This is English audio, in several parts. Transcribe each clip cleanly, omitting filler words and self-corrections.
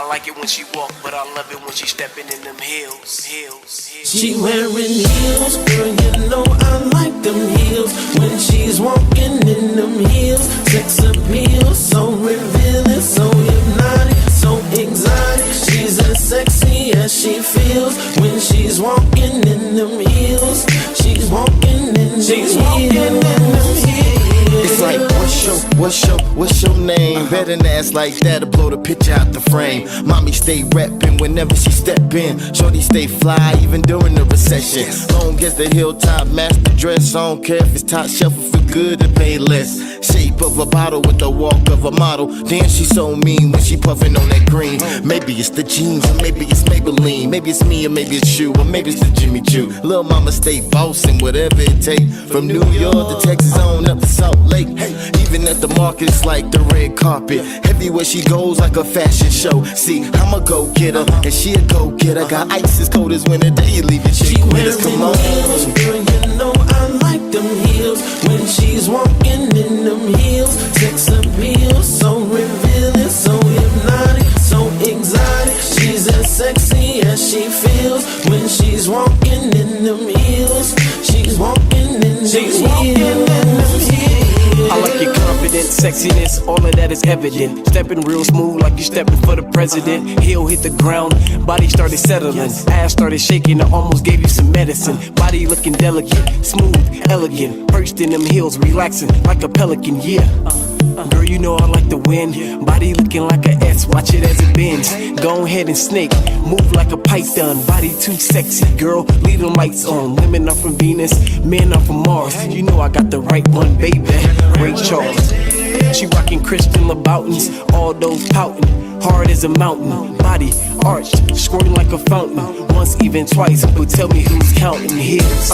I like it when she walk, but I love it when she stepping in them heels. She wearing heels, girl, you know I like them heels. When she's walking in them heels, sex appeal, so revealing, so hypnotic, so exotic. She's as sexy as she feels when she's walking in them heels. She's walking in them heels. It's like, what's your name? Better than ass like that to blow the picture out the frame. Mommy stay reppin' whenever she step in. Shorty stay fly even during the recession. Long as the hilltop match the dress. I don't care if it's top shelf or for good to pay less. Shape of a bottle with the walk of a model. Damn, she so mean when she puffin' on that green. Maybe it's the jeans or maybe it's Maybelline. Maybe it's me or maybe it's you or maybe it's the Jimmy Choo. Lil' mama stay bossin' whatever it take. From New York to Texas on up to Salt Lake. Even at the market it's like the red carpet. Everywhere she goes like a fashion show. See, I'm a go-getter and she a go-getter. Got ice as cold as winter day. You leave your chick with us, come on. Heels, girl, you know I like them heels. When she's walking in them heels, sex appeal, so revealing, so hypnotic, so exotic. She's as sexy as she feels when she's walking in them heels. She's walking in them heels. I like your confidence, sexiness, all of that is evident. Stepping real smooth like you stepping for the president. Heel hit the ground, body started settling. Ass started shaking, I almost gave you some medicine. Body looking delicate, smooth, elegant. Perched in them heels, relaxing like a pelican, yeah. Girl, you know I like to win. Body looking like a S, watch it as it bends. Go ahead and snake, move like a python. Body too sexy, girl, leave them lights on. Women are from Venus, men are from Mars. You know I got the right one, baby. Ray Charles. She rockin' Christian Louboutins, all those pouting. Hard as a mountain, body arched, squirting like a fountain. Once, even twice, but tell me who's counting heels.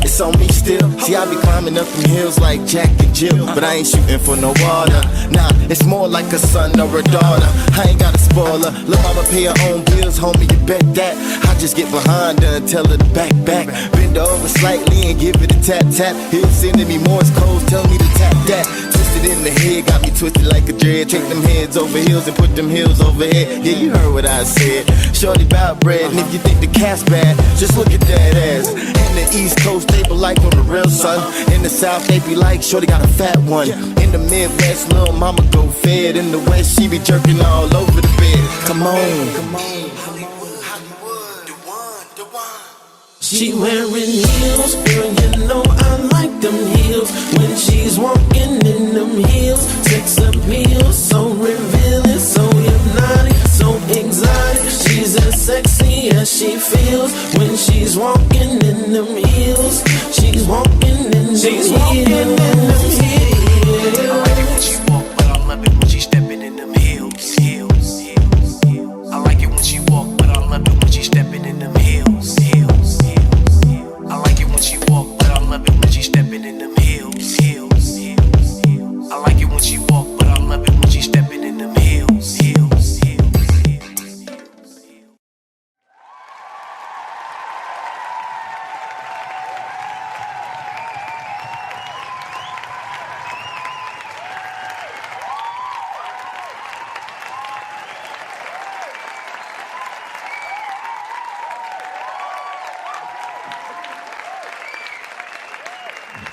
It's on me still. See, I be climbing up them hills like Jack and Jill, but I ain't shooting for no water. Nah, it's more like a son or a daughter. I ain't got a spoiler. Lil' mama pay her own bills, homie, you bet that. I just get behind her and tell her to back. Bend over slightly and give it a tap. He'll sending me Morse codes, tell me to tap that. Twisted in the head, got me twisted like a dread. Take them heads over heels and put them heels over head. Yeah, you heard what I said. Shorty bout bread, and if you think the cat's bad, just look at that ass. In the East Coast, they be like on the real son. In the South, they be like, shorty got a fat one. In the Midwest, lil' mama go fed. In the West, she be jerking all over the bed. Come on. She wearing heels, girl, you know I like them heels. When she's walking in them heels, sex appeal, so revealing, so hypnotic, so exotic. She's as sexy as she feels when she's walking in them heels. She's walking in them heels. I like it when she walk, but I love it when she stepping in them heels. I like it when she walk, but I love it when she stepping in them heels. I like it when she walk, but I love it when she stepping in them heels. I like it when she walk, but I love it when she stepping in them heels.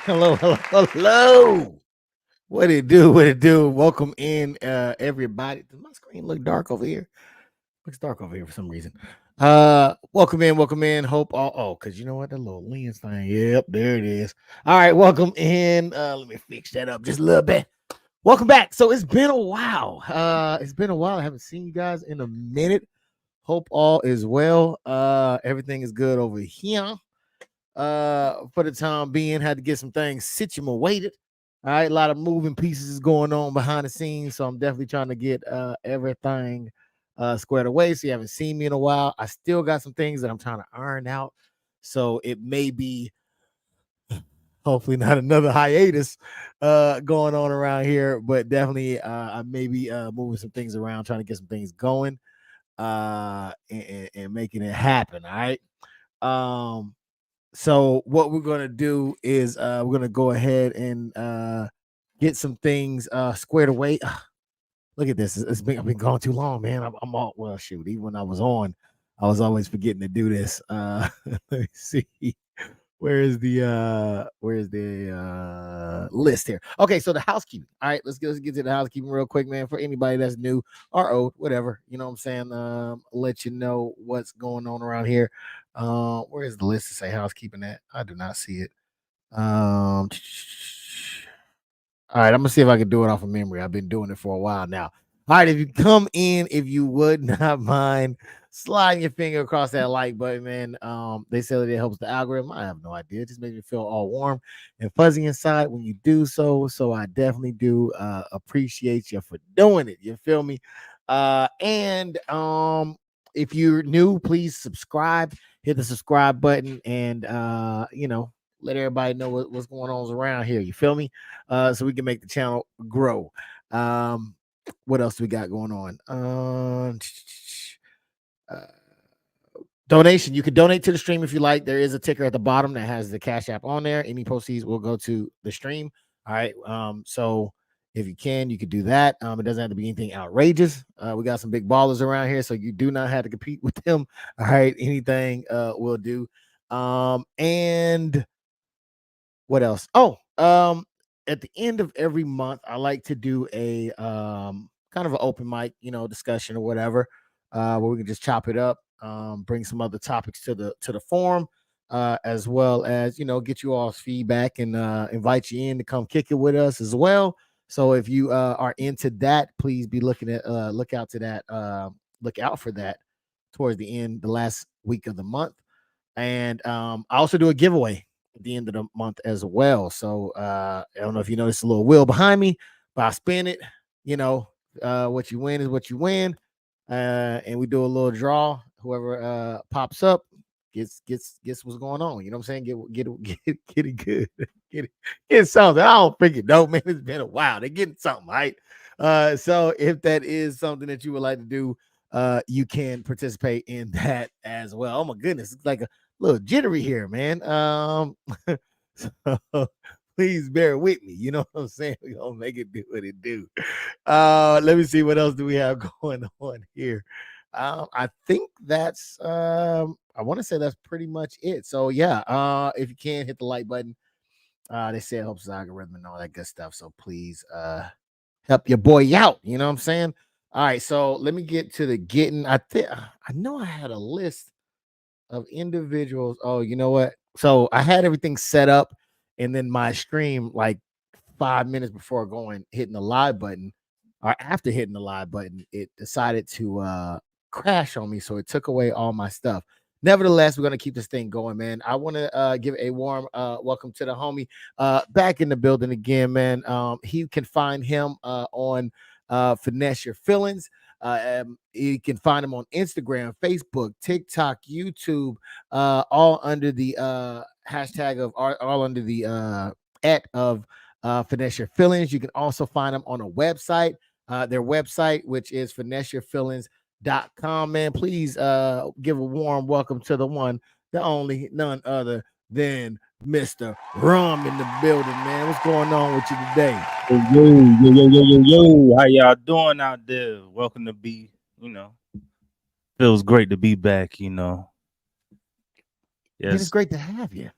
Hello. What it do? Welcome in, everybody. Does my screen look dark over here? Looks dark over here for some reason. Welcome in. Hope all, because you know what? That little lens thing. Yep, there it is. All right, welcome in. Let me fix that up just a little bit. Welcome back. So it's been a while. I haven't seen you guys in a minute. Hope all is well. Everything is good over here. For the time being, had to get some things situated. All right, a lot of moving pieces is going on behind the scenes, so I'm definitely trying to get everything squared away. So you haven't seen me in a while. I still got some things that I'm trying to iron out, so it may be hopefully not another hiatus going on around here, but definitely I may be moving some things around, trying to get some things going and making it happen. All right. So what we're gonna do is we're gonna go ahead and get some things squared away. Look at this. I've been going too long, man. I'm all well. Shoot, even when I was on, I was always forgetting to do this. Let me see. Where's the list here? Okay, so the housekeeping. All right, let's get to the housekeeping real quick, man. For anybody that's new or old, whatever, you know what I'm saying. Let you know what's going on around here. Where is the list to say housekeeping at? I do not see it. All right, I'm gonna see if I can do it off of memory. I've been doing it for a while now. All right, if you come in, if you would not mind sliding your finger across that like button, man. They say that it helps the algorithm. I have no idea. It just makes me feel all warm and fuzzy inside when you do so. So I definitely do appreciate you for doing it. You feel me? And if you're new, please subscribe, hit the subscribe button, and let everybody know what's going on around here. You feel me? So we can make the channel grow. What else we got going on? Donation. You can donate to the stream if you like. There is a ticker at the bottom that has the Cash App on there. Any proceeds will go to the stream. All right. So if you could do that. It doesn't have to be anything outrageous. We got some big ballers around here, so you do not have to compete with them. All right. Anything will do. And what else? Oh, at the end of every month, I like to do a kind of an open mic, discussion or whatever, where we can just chop it up, bring some other topics to the forum, as well as get you all's feedback and invite you in to come kick it with us as well. So if you are into that, please be look out for that towards the last week of the month. And I also do a giveaway at the end of the month as well. So I don't know if you notice a little wheel behind me, but I spin it. What you win is what you win. And we do a little draw. Whoever pops up gets what's going on. You know what I'm saying? Get it good. Get something. I don't freaking know, man. It's been a while. They're getting something, right? So if that is something that you would like to do, you can participate in that as well. Oh my goodness, it's like a little jittery here, man. So please bear with me. You know what I'm saying? We're gonna make it do what it do. Let me see what else do we have going on here. I think that's I want to say that's pretty much it. So yeah, if you can hit the like button, they say it helps the algorithm and all that good stuff. So please help your boy out. You know what I'm saying? All right, so let me get to the getting. I know I had a list of individuals. Oh, you know what? So I had everything set up, and then my stream, like 5 minutes before hitting the live button, or after hitting the live button, it decided to crash on me. So it took away all my stuff. Nevertheless, we're gonna keep this thing going, man. I want to give a warm welcome to the homie back in the building again, man. You can find him on Finesse Your Feelings. You can find him on Instagram, Facebook, TikTok, YouTube, all under the hashtag of all under the at of Finesse Your Feelings. You can also find them on a website, their website, which is finesseyourfeelings.com. Man, please give a warm welcome to the one, the only, none other than Mr. Rum in the building, man. What's going on with you today? Yo. How y'all doing out there? Welcome to be, feels great to be back, Yes. It's great to have you.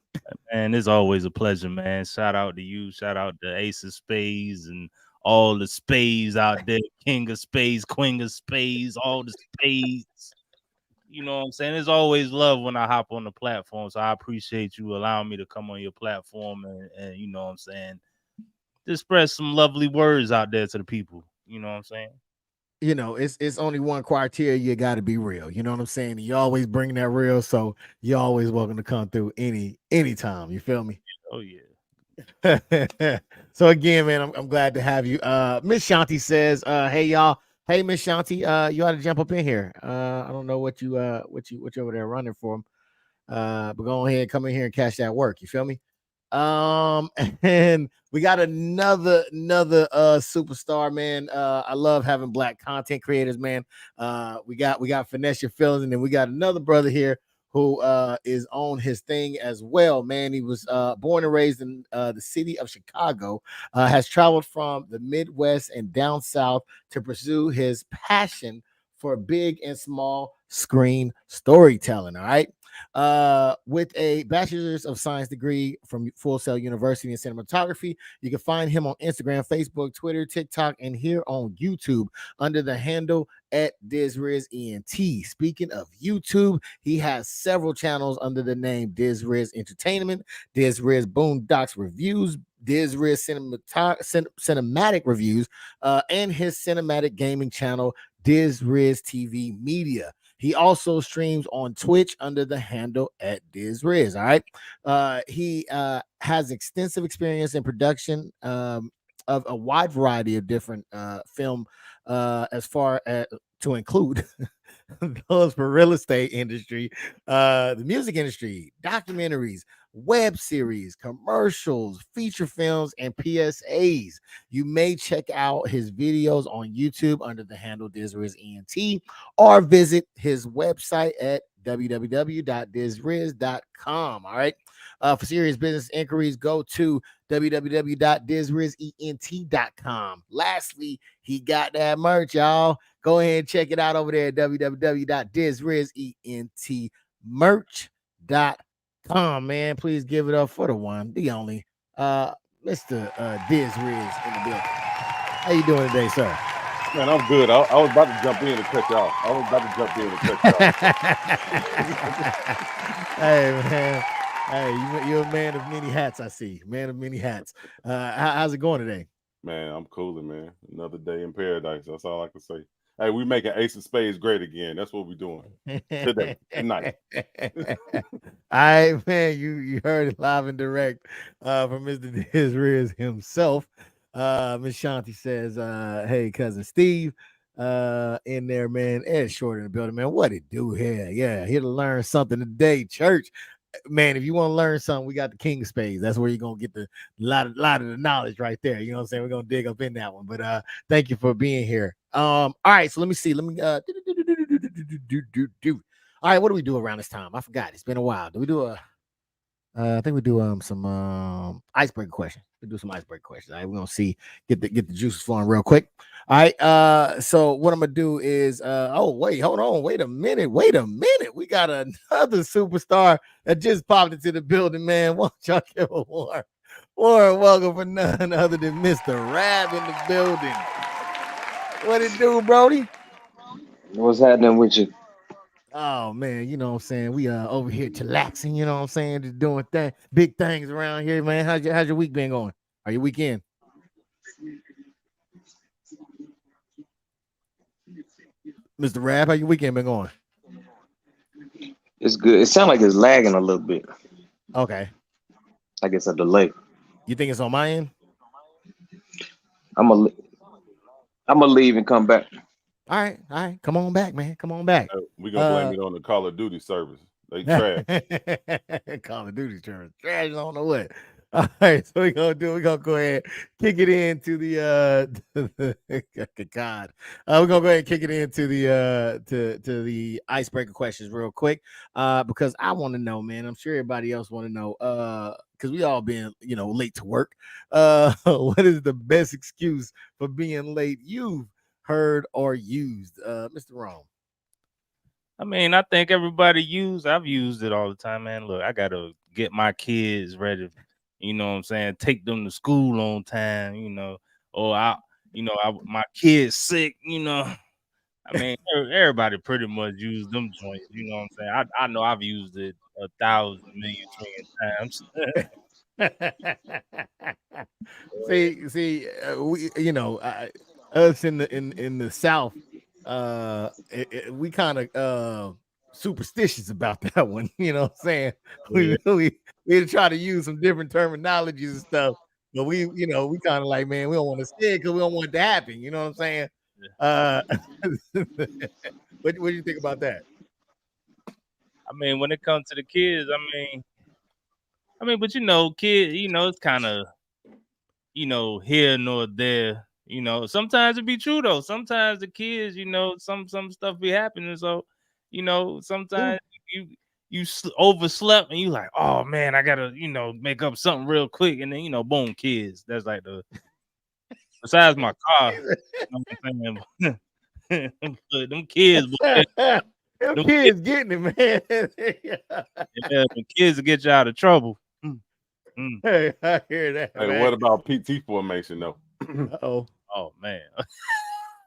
Man, it's always a pleasure, man. Shout out to you. Shout out to Ace of Spades and all the spades out there. King of Spades, Queen of Spades, all the spades. You know what I'm saying? There's always love when I hop on the platform. So I appreciate you allowing me to come on your platform and you know what I'm saying, just spread some lovely words out there to the people. You know what I'm saying? It's only one criteria. You got to be real. You know what I'm saying? You always bring that real, so you're always welcome to come through anytime. You feel me? Oh yeah. So again, man, I'm glad to have you. Miss Shanti says, "Hey y'all, hey Miss Shanti, you ought to jump up in here. I don't know what you over there running for, but go ahead, come in here and catch that work. You feel me? And we got another superstar, man. I love having black content creators, man. We got Finesse Your Feelings, and then we got another brother here who is on his thing as well, man. He was born and raised in the city of Chicago, has traveled from the Midwest and down south to pursue his passion for big and small screen storytelling. All right. With a bachelor's of science degree from Full Sail University in cinematography, you can find him on Instagram, Facebook, Twitter, TikTok, and here on YouTube under the handle at DisRizEnt. Speaking of YouTube, he has several channels under the name DisRiz Entertainment, DisRiz BoonDocks Reviews, Cinematic Reviews, and his cinematic gaming channel, DisRiz TV Media. He also streams on Twitch under the handle at DisRiz. All right. He has extensive experience in production of a wide variety of different film, as far as to include those for real estate industry, the music industry, documentaries, web series, commercials, feature films, and PSAs. You may check out his videos on YouTube under the handle DisRizEnt or visit his website at www.disriz.com. All right. For serious business inquiries, go to www.DisRizEnt.com. Lastly, he got that merch, y'all. Go ahead and check it out over there at www.DisRizEntMerch.com. Man, please give it up for the one, the only, Mr. DisRiz in the building. How you doing today, sir? Man, I'm good. I was about to jump in and cut you off. Hey, man. Hey, you're a man of many hats, I see. Man of many hats. How's it going today? Man, I'm cooling, man. Another day in paradise. That's all I can say. Hey, we making Ace of Spades great again. That's what we're doing today, tonight. All right, man. You heard it live and direct from Mr. DisRiz himself. Miss Shanti says, hey, cousin Steve, in there, man. Ed Short in the building, man. What it do here? Yeah, here to learn something today, church. Man, if you want to learn something, we got the King of Spades. That's where you're gonna get the lot of the knowledge right there. You know what I'm saying? We're gonna dig up in that one. But thank you for being here. All right, so let me see. Let me all right, what do we do around this time? I forgot. It's been a while. Do we do a I think we do some icebreaker questions. We do some icebreaker questions. All right, we're gonna see, get the juices flowing real quick. All right. So what I'm gonna do is oh wait, hold on, wait a minute. We got another superstar that just popped into the building, man. Why don't y'all give a warm welcome for none other than Mr. Rab in the building. What it do, Brody? What's happening with you? Oh man, you know what I'm saying? We over here chillaxing, you know what I'm saying? Just doing big things around here, man. How's your week been going? Are your weekend? Mr. Rab, how your weekend been going? It's good. It sounds like it's lagging a little bit. Okay. Like it's a delay. You think it's on my end? I'm gonna leave and come back. All right. Come on back, man. Come on back. We're gonna blame it on the Call of Duty service. They trash. Call of Duty trash. I don't know what. All right, so we're gonna go ahead, kick it into the God. We're gonna go ahead and kick it into the to the icebreaker questions real quick. Because I want to know, man. I'm sure everybody else want to know. Because we all been, late to work. What is the best excuse for being late you've heard or used? Mr. Rome. I mean, I think I've used it all the time, man. Look, I gotta get my kids ready. You know what I'm saying? Take them to school on time, or my kid's sick, I mean, everybody pretty much used them joints, you know what I'm saying? I know I've used it 1,000 million trillion times. see, we, us in the South, we kind of superstitious about that one. You know what I'm saying? We try to use some different terminologies and stuff, but we kind of like, man, we don't want to say it because we don't want it to happen. You know what I'm saying? What do you think about that? I mean, when it comes to the kids, but kids, it's kind of, here nor there. Sometimes it be true though. Sometimes the kids, some stuff be happening. So, sometimes you overslept and you like, oh man, I gotta, make up something real quick, and then boom, kids. That's like besides my car, you know what I'm saying? But them kids, boy, Them them kids getting it, man. yeah, the kids will get you out of trouble. Hey, I hear that. Hey, man. what about PT formation though? Uh-oh. Oh man.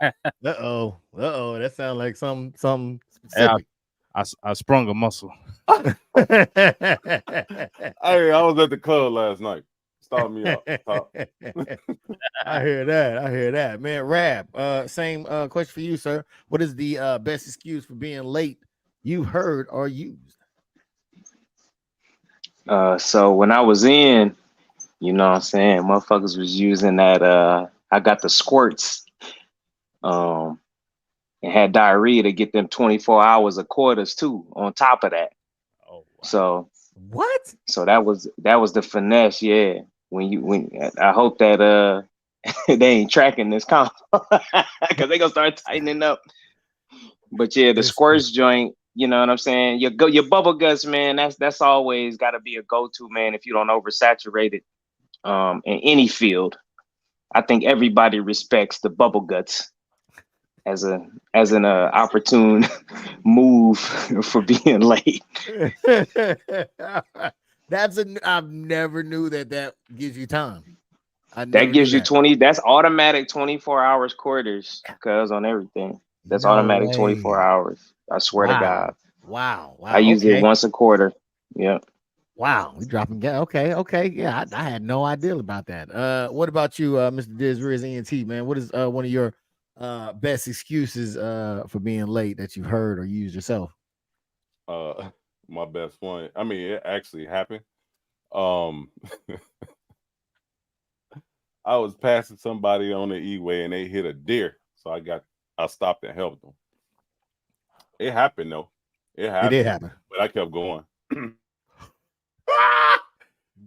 Uh-oh. Uh-oh. That sounds like some Yeah, specific. I sprung a muscle. Hey, I was at the club last night. Start me up. I hear that. Man, Rab, same question for you, sir. What is the best excuse for being late you've heard or used? So when I was in, you know what I'm saying, motherfuckers was using that I got the squirts and had diarrhea to get them 24 hours of quarters too on top of that. Oh, wow. So What? So that was the finesse, yeah. When I hope that they ain't tracking this comp because they gonna start tightening up. But yeah, the squirts joint, you know what I'm saying? Your bubble guts, man. That's always got to be a go-to, man. If you don't oversaturate it, in any field, I think everybody respects the bubble guts as an opportune move for being late. I've never knew that gives you time. That gives you 20. That's automatic 24 hours quarters, cuz on everything. That's automatic 24 hours. I swear to God. Wow. I use it once a quarter. Yeah. Wow, we dropping gas. Okay. Yeah, I had no idea about that. What about you, Mr. DisRizCinematicReviews, man? What is one of your best excuses for being late that you've heard or used yourself? My best one. I mean, it actually happened. I was passing somebody on the E-way and they hit a deer, so I stopped and helped them. It happened though. It did happen, but I kept going.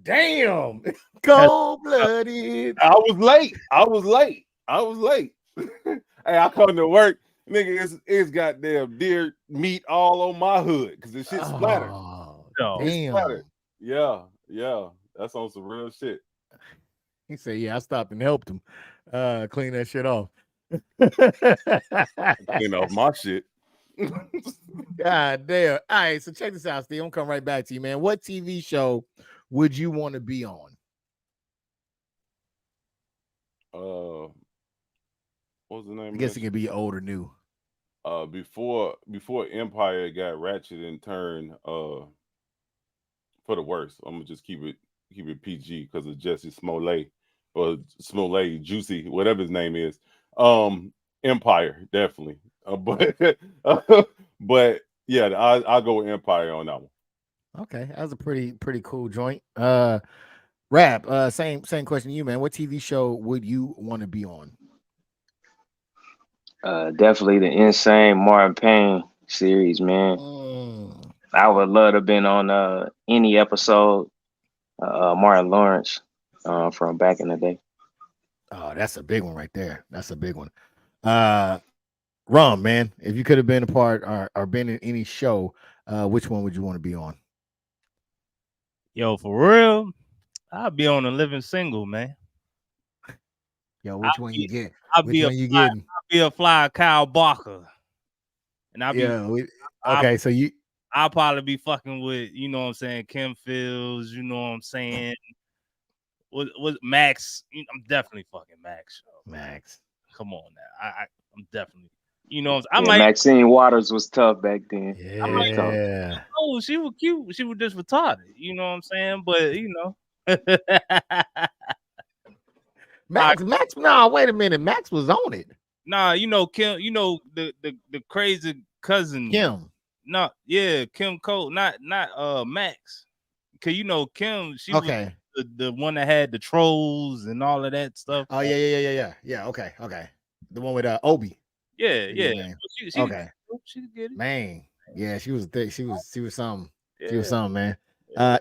Damn, cold-blooded. I was late. Hey, I come to work, nigga. It's goddamn deer meat all on my hood because the shit splattered. Oh, It splattered. Yeah, that's on some real shit. He said, "Yeah, I stopped and helped him clean that shit off." Clean off my shit. God damn. All right, so check this out, Steve. I'm gonna come right back to you, man. What TV show would you want to be on? What was the name? I guess it could be old or new. Before Empire got ratchet and turned for the worse. I'm gonna just keep it PG because of Jesse Smollett or Smollett, Juicy, whatever his name is. Empire, definitely. But yeah, I'll go with Empire on that one. Okay, that was a pretty cool joint. Rap, same question to you, man. What TV show would you want to be on? Definitely the Insane Martin Payne series, man. I would love to have been on any episode. Martin Lawrence from back in the day. Oh, that's a big one right there. That's a big one. Rum, man, if you could have been a part or been in any show, which one would you want to be on? Yo, for real, I'll be on a Living Single, man. Yo, which one you get? I'll be a fly Kyle Barker, and I'll be okay. So I'll probably be fucking with, you know what I'm saying, Kim Fields, you know what I'm saying, with Max. I'm definitely fucking Max. Max, come on now, I'm definitely, you know, Maxine Waters was tough back then. Yeah. Oh, she was cute. She was just retarded. You know what I'm saying? But you know, Max. No, wait a minute. Max was on it. Nah, you know Kim. You know the crazy cousin Kim. No, yeah, Kim Cole. Not Max. Cause you know Kim. She was the one that had the trolls and all of that stuff. Oh yeah. Okay. The one with Obi. Yeah. She okay. She get it. Man, yeah, she was thick. She was something. Yeah. She was something, man.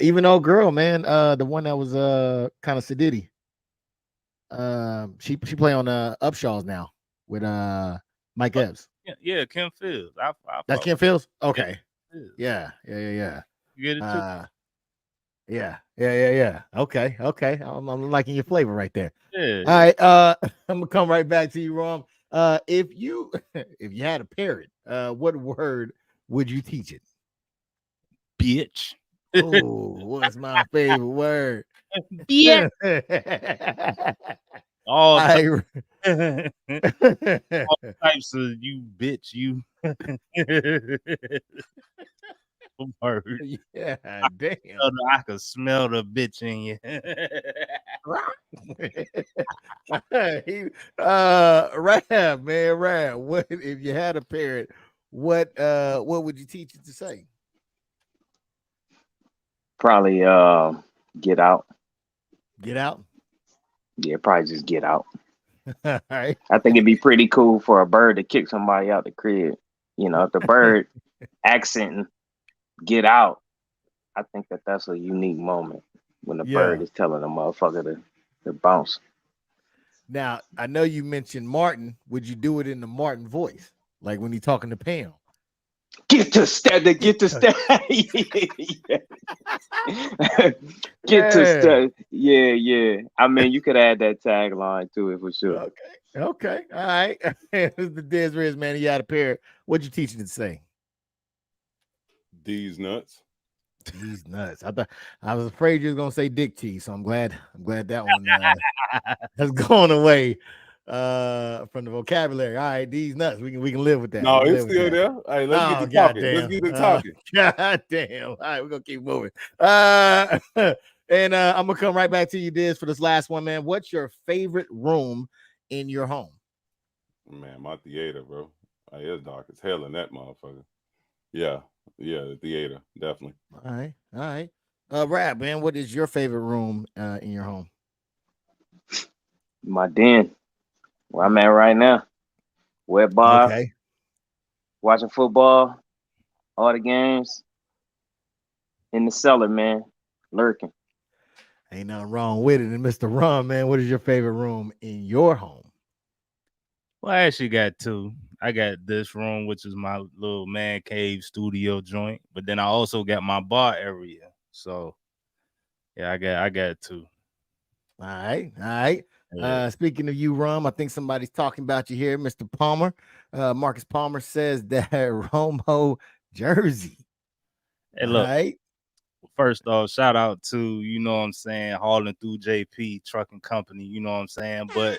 Even old girl, man. The one that was kind of sedity. She play on Upshaws now with Mike Epps. Yeah, Kim Fields. That's Kim Fields. Okay. Yeah. get it too? Yeah. Okay. I'm liking your flavor right there. Yeah. All right. I'm gonna come right back to you, Rom. If you if you had a parrot, what word would you teach it? Bitch. Oh, what's my favorite word? Bitch. All I, types of you bitch, you word. yeah, damn. I could smell the bitch in you. Rab, man, Rab. What if you had a parrot? What would you teach it to say? Probably get out. Get out. Yeah, probably just get out. All right. I think it'd be pretty cool for a bird to kick somebody out the crib. You know, if the bird accenting get out, I think that's a unique moment when the bird is telling a motherfucker to bounce. Now, I know you mentioned Martin. Would you do it in the Martin voice? Like when he's talking to Pam? Get to stat. Get to stat. Get to stat. Yeah. I mean, you could add that tagline to it for sure. Okay. All right. This is the DisRiz, man. He had a parrot. What'd you teach him to say? These nuts. These nuts. I was afraid you were gonna say dick cheese, so I'm glad that one has gone away from the vocabulary. All right, these nuts. We can live with that. No, it's still there. All right, let's get to talking. Let's get to talking. God damn. All right, we're gonna keep moving. And I'm gonna come right back to you, Diz, for this last one, man. What's your favorite room in your home? Man, my theater, bro. It's dark as hell in that motherfucker. Yeah, the theater, definitely. All right. Rab, man, what is your favorite room in your home? My den, where I'm at right now. Wet bar. Okay. Watching football, all the games. In the cellar, man. Lurking. Ain't nothing wrong with it. And Mr. Ron, man, what is your favorite room in your home? Well, I actually got two. I got this room, which is my little man cave studio joint, but then I also got my bar area. So, yeah, I got two. All right. Yeah. Speaking of you, Rum, I think somebody's talking about you here, Mr. Palmer. Marcus Palmer says that Romo jersey. Hey, look. All right. First off, shout out to, you know what I'm saying, hauling through JP Trucking Company, you know what I'm saying? But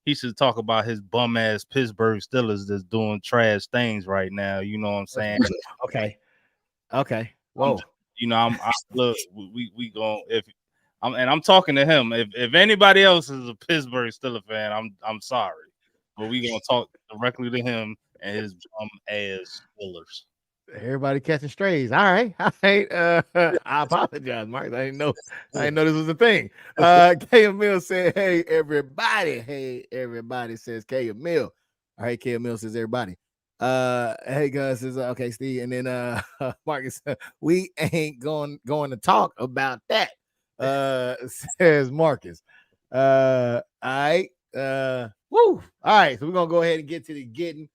he should talk about his bum ass Pittsburgh Steelers that's doing trash things right now. You know what I'm saying? Okay. Whoa. I'm look, we going I'm talking to him. If anybody else is a Pittsburgh Steelers fan, I'm sorry, but we gonna talk directly to him and his bum ass Steelers. Everybody catching strays. All right. I apologize, Mark. I didn't know this was a thing. K Mill said, hey, everybody says K Mill. All right, K Mill says everybody. Hey guys, says okay, Steve. And then Marcus, we ain't going to talk about that. Says Marcus. All right. Woo. All right, so we're gonna go ahead and get to the getting.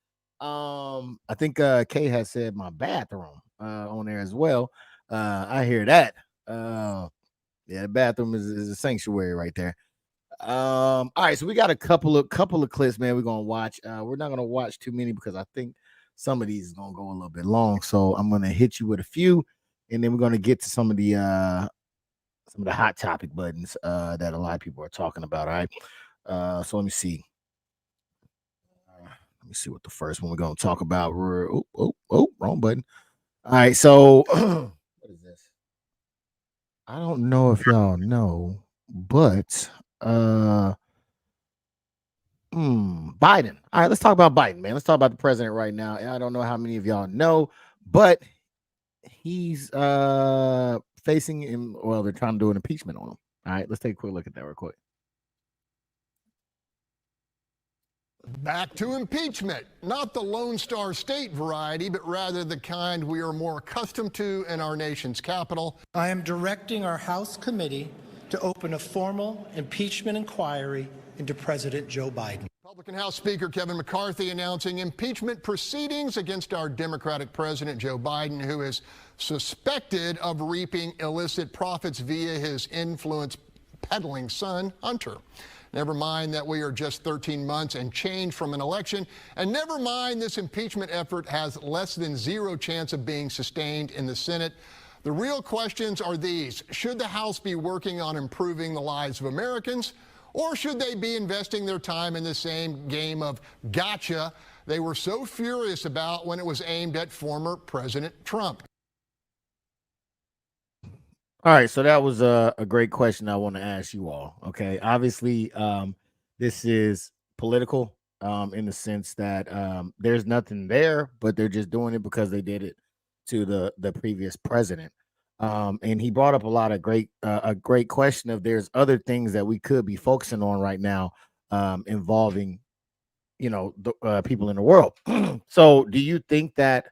I think Kay has said my bathroom on there as well. I hear that. Yeah, the bathroom is a sanctuary right there. All right, so we got a couple of clips, man. We're gonna watch. We're not gonna watch too many because I think some of these is gonna go a little bit long. So I'm gonna hit you with a few, and then we're gonna get to some of the hot topic buttons that a lot of people are talking about. All right. So let me see. Let me see what the first one we're going to talk about. Wrong button. All right, so what is this? I don't know if y'all know, but Biden. All right, let's talk about Biden, man. Let's talk about the president right now. And I don't know how many of y'all know, but he's facing him. Well, they're trying to do an impeachment on him. All right, let's take a quick look at that real quick. Back to impeachment, not the Lone Star State variety, but rather the kind we are more accustomed to in our nation's capital. I am directing our House committee to open a formal impeachment inquiry into President Joe Biden. Republican House Speaker Kevin McCarthy announcing impeachment proceedings against our Democratic President Joe Biden, who is suspected of reaping illicit profits via his influence peddling son, Hunter. Never mind that we are just 13 months and change from an election, and never mind this impeachment effort has less than zero chance of being sustained in the Senate. The real questions are these: should the House be working on improving the lives of Americans, or should they be investing their time in the same game of gotcha they were so furious about when it was aimed at former President Trump? All right, so that was a great question I want to ask you all. Okay, obviously, this is political in the sense that there's nothing there, but they're just doing it because they did it to the previous president. And he brought up a lot of a great question of there's other things that we could be focusing on right now involving, the people in the world. So do you think that,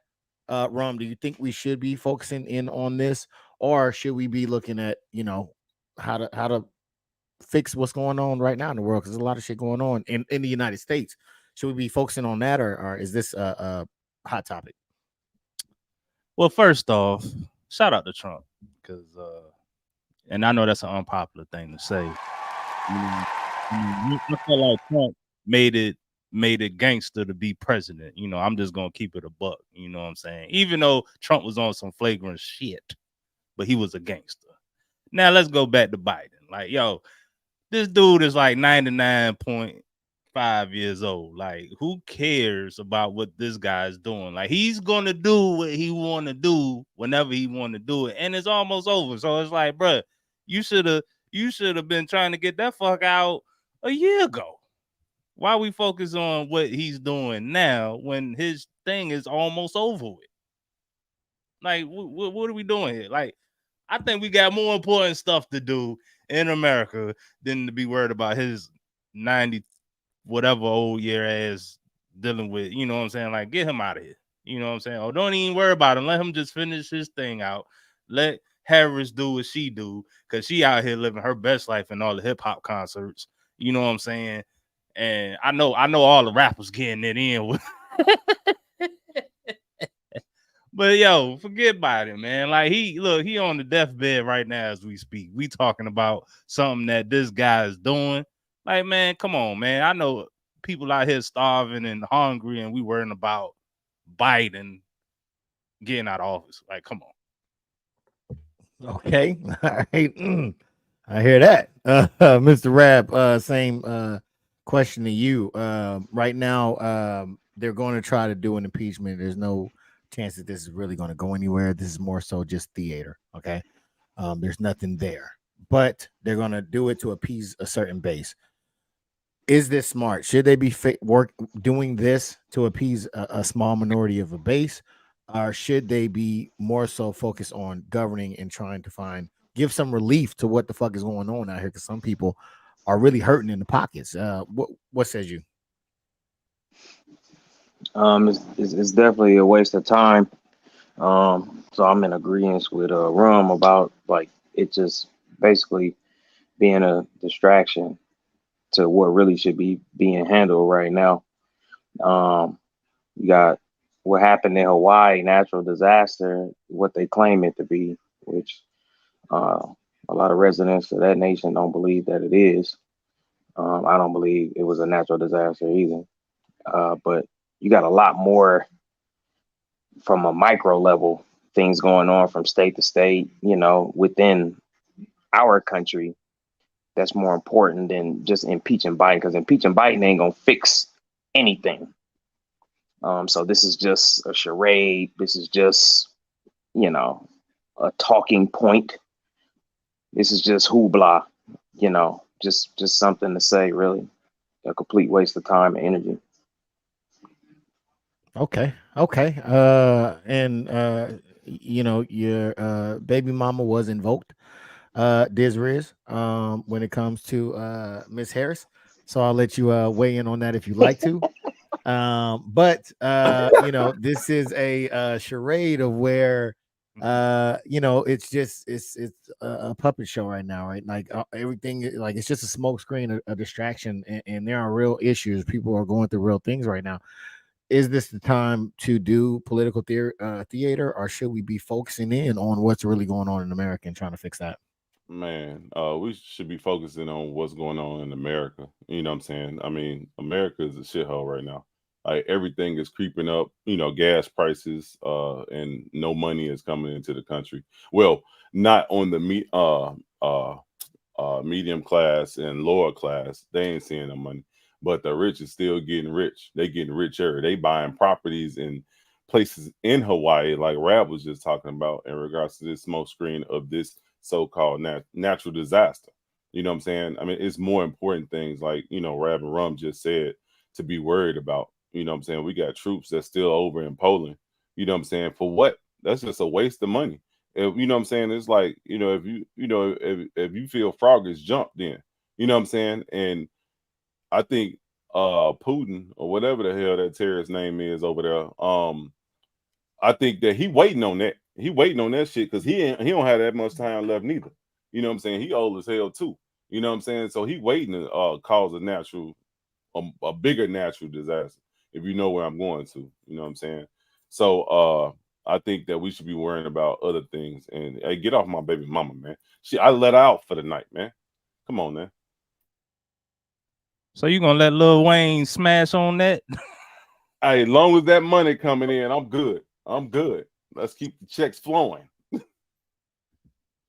do you think we should be focusing in on this, or should we be looking at, how to fix what's going on right now in the world? Because there's a lot of shit going on in the United States. Should we be focusing on that, or is this a hot topic? Well, first off, shout out to Trump, because and I know that's an unpopular thing to say. I feel like Trump made it gangster to be president. I'm just gonna keep it a buck. You know what I'm saying? Even though Trump was on some flagrant shit, but he was a gangster. Now let's go back to Biden. Like, this dude is like 99.5 years old. Like, who cares about what this guy is doing? Like, he's gonna do what he want to do whenever he want to do it, and it's almost over. So it's like, bruh, you should have been trying to get that fuck out a year ago. Why we focus on what he's doing now when his thing is almost over with? Like, what are we doing here? Like, I think we got more important stuff to do in America than to be worried about his 90 whatever old year ass dealing with. You know what I'm saying? Like, get him out of here. You know what I'm saying? Or don't even worry about him. Let him just finish his thing out. Let Harris do what she do, because she out here living her best life in all the hip hop concerts. You know what I'm saying? And I know all the rappers getting it in with. But forget about it, man. Like, he on the deathbed right now as we speak. We talking about something that this guy is doing. Like, man, come on, man. I know people out here starving and hungry, and we worrying about Biden getting out of office. Like, come on. Okay, all right. I hear that, Mr. Rab. Same question to you. Right now, they're going to try to do an impeachment. There's no chance that this is really going to go anywhere. This is more so just theater. Okay, there's nothing there, but they're going to do it to appease a certain base. Is this smart? Should they be doing this to appease a small minority of a base, or should they be more so focused on governing and trying to give some relief to what the fuck is going on out here? Because some people are really hurting in the pockets. What says you? It's definitely a waste of time. So I'm in agreement with Rum about, like, it just basically being a distraction to what really should be being handled right now. You got what happened in Hawaii, natural disaster, what they claim it to be, which a lot of residents of that nation don't believe that it is. I don't believe it was a natural disaster either. But you got a lot more from a micro level, things going on from state to state, within our country, that's more important than just impeaching Biden, because impeaching Biden ain't gonna fix anything. So this is just a charade. This is just, a talking point. This is just hoopla, just something to say, really. A complete waste of time and energy. Okay. And your baby mama was invoked, DisRiz, when it comes to Miss Harris. So I'll let you weigh in on that if you like to. But this is a charade of where It's just it's a puppet show right now, right? Like everything, like it's just a smoke screen, a distraction, and there are real issues. People are going through real things right now. Is this the time to do political theater, or should we be focusing in on what's really going on in America and trying to fix that? Man, we should be focusing on what's going on in America. You know what I'm saying? I mean, America is a shithole right now. Like everything is creeping up, gas prices, and no money is coming into the country. Well, not on the medium class and lower class. They ain't seeing the money, but the rich is still getting rich. They getting richer. They buying properties in places in Hawaii, like Rab was just talking about in regards to this smoke screen of this so-called natural disaster. You know what I'm saying? I mean, it's more important things like, Rab and Rum just said to be worried about. You know what I'm saying? We got troops that's still over in Poland. You know what I'm saying? For what? That's just a waste of money. You know what I'm saying? It's like, if you feel froggers, jump then. You know what I'm saying? And I think Putin or whatever the hell that terrorist name is over there, I think that he waiting on that. He waiting on that shit because he don't have that much time left neither. You know what I'm saying? He old as hell too. You know what I'm saying? So he waiting to cause a bigger natural disaster. If you know where I'm going to, you know what I'm saying? So I think that we should be worrying about other things. And hey, get off my baby mama, man. I let her out for the night, man. Come on, man. So you gonna let Lil Wayne smash on that? Hey, as long as that money coming in, I'm good. I'm good. Let's keep the checks flowing.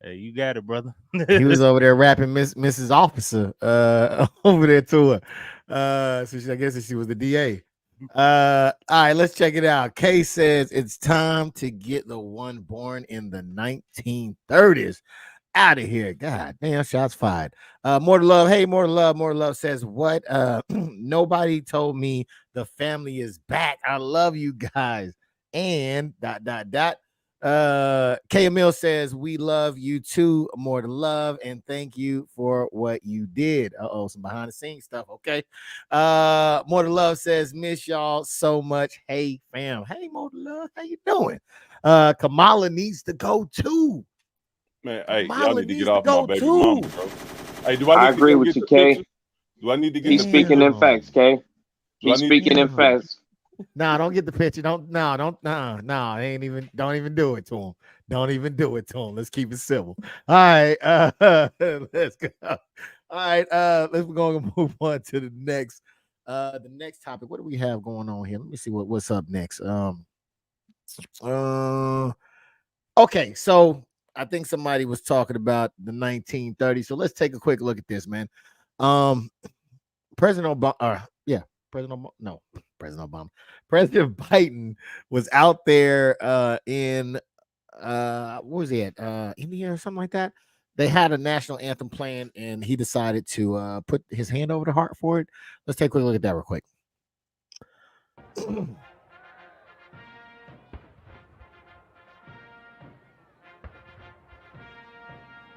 Hey, you got it, brother. He was over there rapping Mrs. Officer over there to her. So I guess she was the DA. All right, let's check it out. Kay says it's time to get the one born in the 1930s out of here. God damn, shots fired. More to love. Hey, more to love. More to love says what? Nobody told me the family is back. I love you guys. And ... KML says we love you too. More to love and thank you for what you did. Some behind the scenes stuff. Okay. More to love says miss y'all so much. Hey fam. Hey more to love. How you doing? Kamala needs to go too. Man, hey, y'all need to get off my baby mama, bro. Hey, I agree with you, Kay. Do I need to get He's speaking in facts, Kay. He's speaking in facts. Nah, don't get the picture. Don't ain't even don't even do it to him. Don't even do it to him. Let's keep it civil. All right. Let's go. All right. Let's go and move on to the next topic. What do we have going on here? Let me see what's up next. Okay, so I think somebody was talking about the 1930s. So let's take a quick look at this, man. President Biden was out there in what was he at? India or something like that. They had a national anthem playing, and he decided to put his hand over the heart for it. Let's take a quick look at that real quick.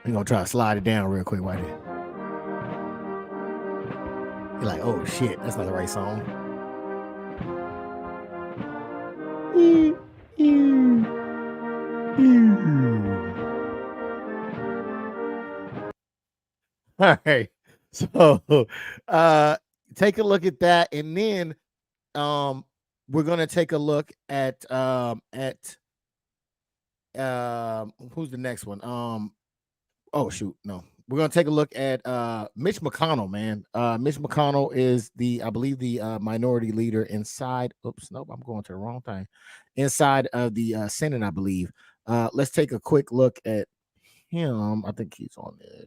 We're gonna try to slide it down real quick right here. You're like, oh shit, that's not the right song. All right, so take a look at that, and then we're gonna take a look at who's the next one? Oh shoot, no. We're gonna take a look at Mitch McConnell, man. Mitch McConnell is I believe the minority leader inside. Oops, nope, I'm going to the wrong thing. Inside of the Senate, I believe. Let's take a quick look at him. I think he's on there.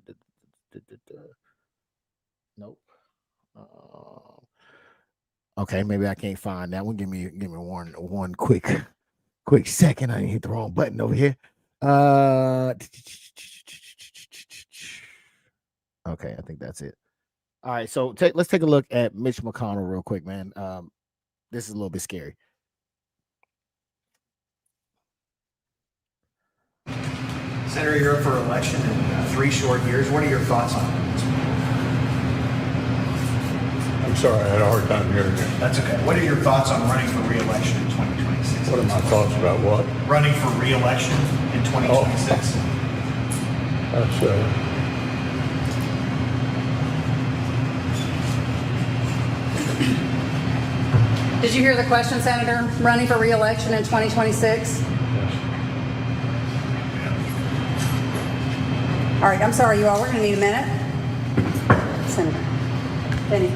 Nope. Okay, maybe I can't find that one. Give me one quick second. I didn't hit the wrong button over here. Okay, I think that's it. All right, so let's take a look at Mitch McConnell real quick, man. This is a little bit scary. Senator, you're up for election in 3 short years. What are your thoughts on it? I'm sorry, I had a hard time hearing you. That's okay. What are your thoughts on running for re-election in 2026? What are my thoughts about what? Running for re-election in in 2026? That's Did you hear the question, Senator? Running for re-election in 2026? All right, I'm sorry, you all. We're going to need a minute. Senator Benny.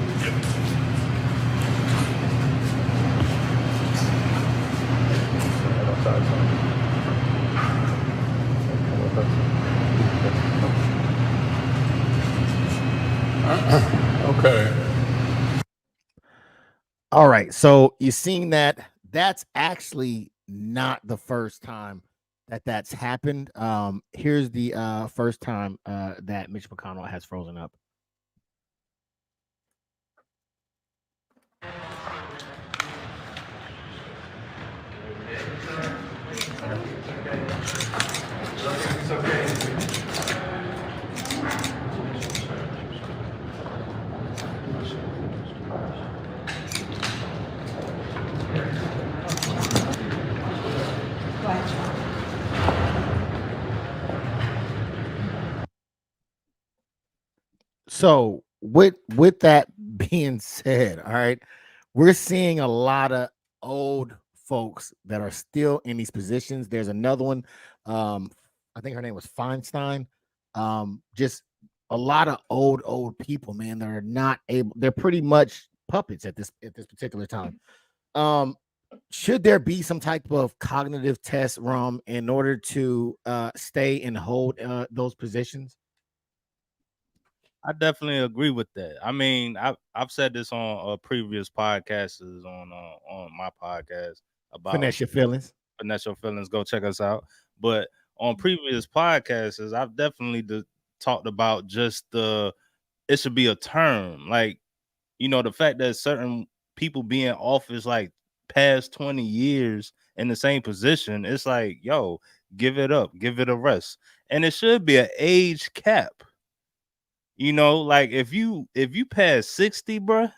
okay. All right. So you've seen that. That's actually not the first time that that's happened. Here's the first time that Mitch McConnell has frozen up. It's okay. So with that being said, all right, we're seeing a lot of old folks that are still in these positions. There's another one, I think her name was Feinstein. Just a lot of old people, man, that are not able. They're pretty much puppets at this particular time. Should there be some type of cognitive test, Rom, in order to stay and hold those positions? I definitely agree with that. I mean, I've said this on previous podcasts on my podcast about Finesse your feelings. Finesse Your Feelings. Go check us out. But on previous podcasts, I've definitely talked about just it should be a term. Like, you know, the fact that certain people be in office like past 20 years in the same position, it's like, yo, give it up, give it a rest. And it should be an age cap. You know, like if you pass 60, bruh,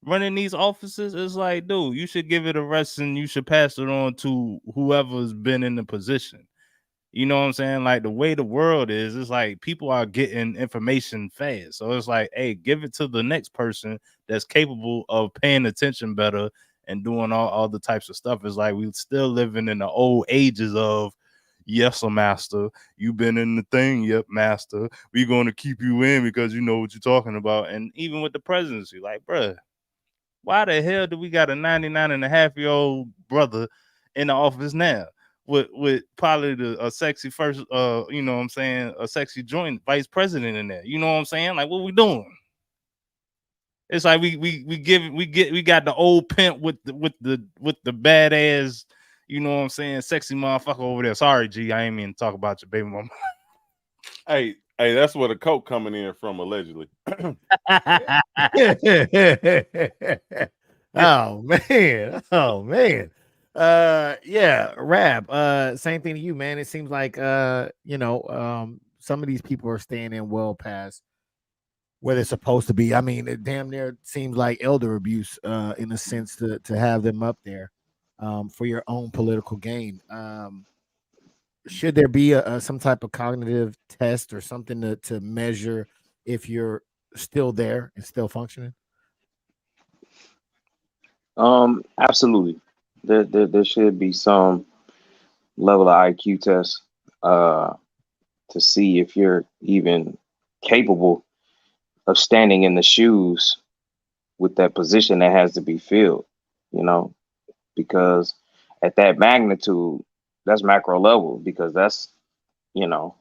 running these offices, it's like, dude, you should give it a rest and you should pass it on to whoever's been in the position. You know what I'm saying? Like the way the world is, it's like people are getting information fast. So it's like, hey, give it to the next person that's capable of paying attention better and doing all the types of stuff. It's like we still living in the old ages of, yes, a master. You've been in the thing, yep, master. We're going to keep you in because you know what you're talking about. And even with the presidency, like, bruh, why the hell do we got a 99.5-year-old brother in the office now with probably a sexy first, you know what I'm saying, a sexy joint vice president in there? You know what I'm saying? Like, what we doing? It's like we got the old pimp with the badass, you know what I'm saying, sexy motherfucker over there. Sorry, G, I ain't mean to talk about your baby mama. Hey, that's where the coke coming in from, allegedly. Oh man. Yeah, Rab. Same thing to you, man. It seems like some of these people are staying in well past where they're supposed to be. I mean, it damn near seems like elder abuse, in a sense, to have them up there for your own political gain. Should there be some type of cognitive test or something to measure if you're still there and still functioning? Absolutely. There should be some level of IQ test to see if you're even capable of standing in the shoes with that position that has to be filled, you know, because at that magnitude, that's macro level, because that's, you know,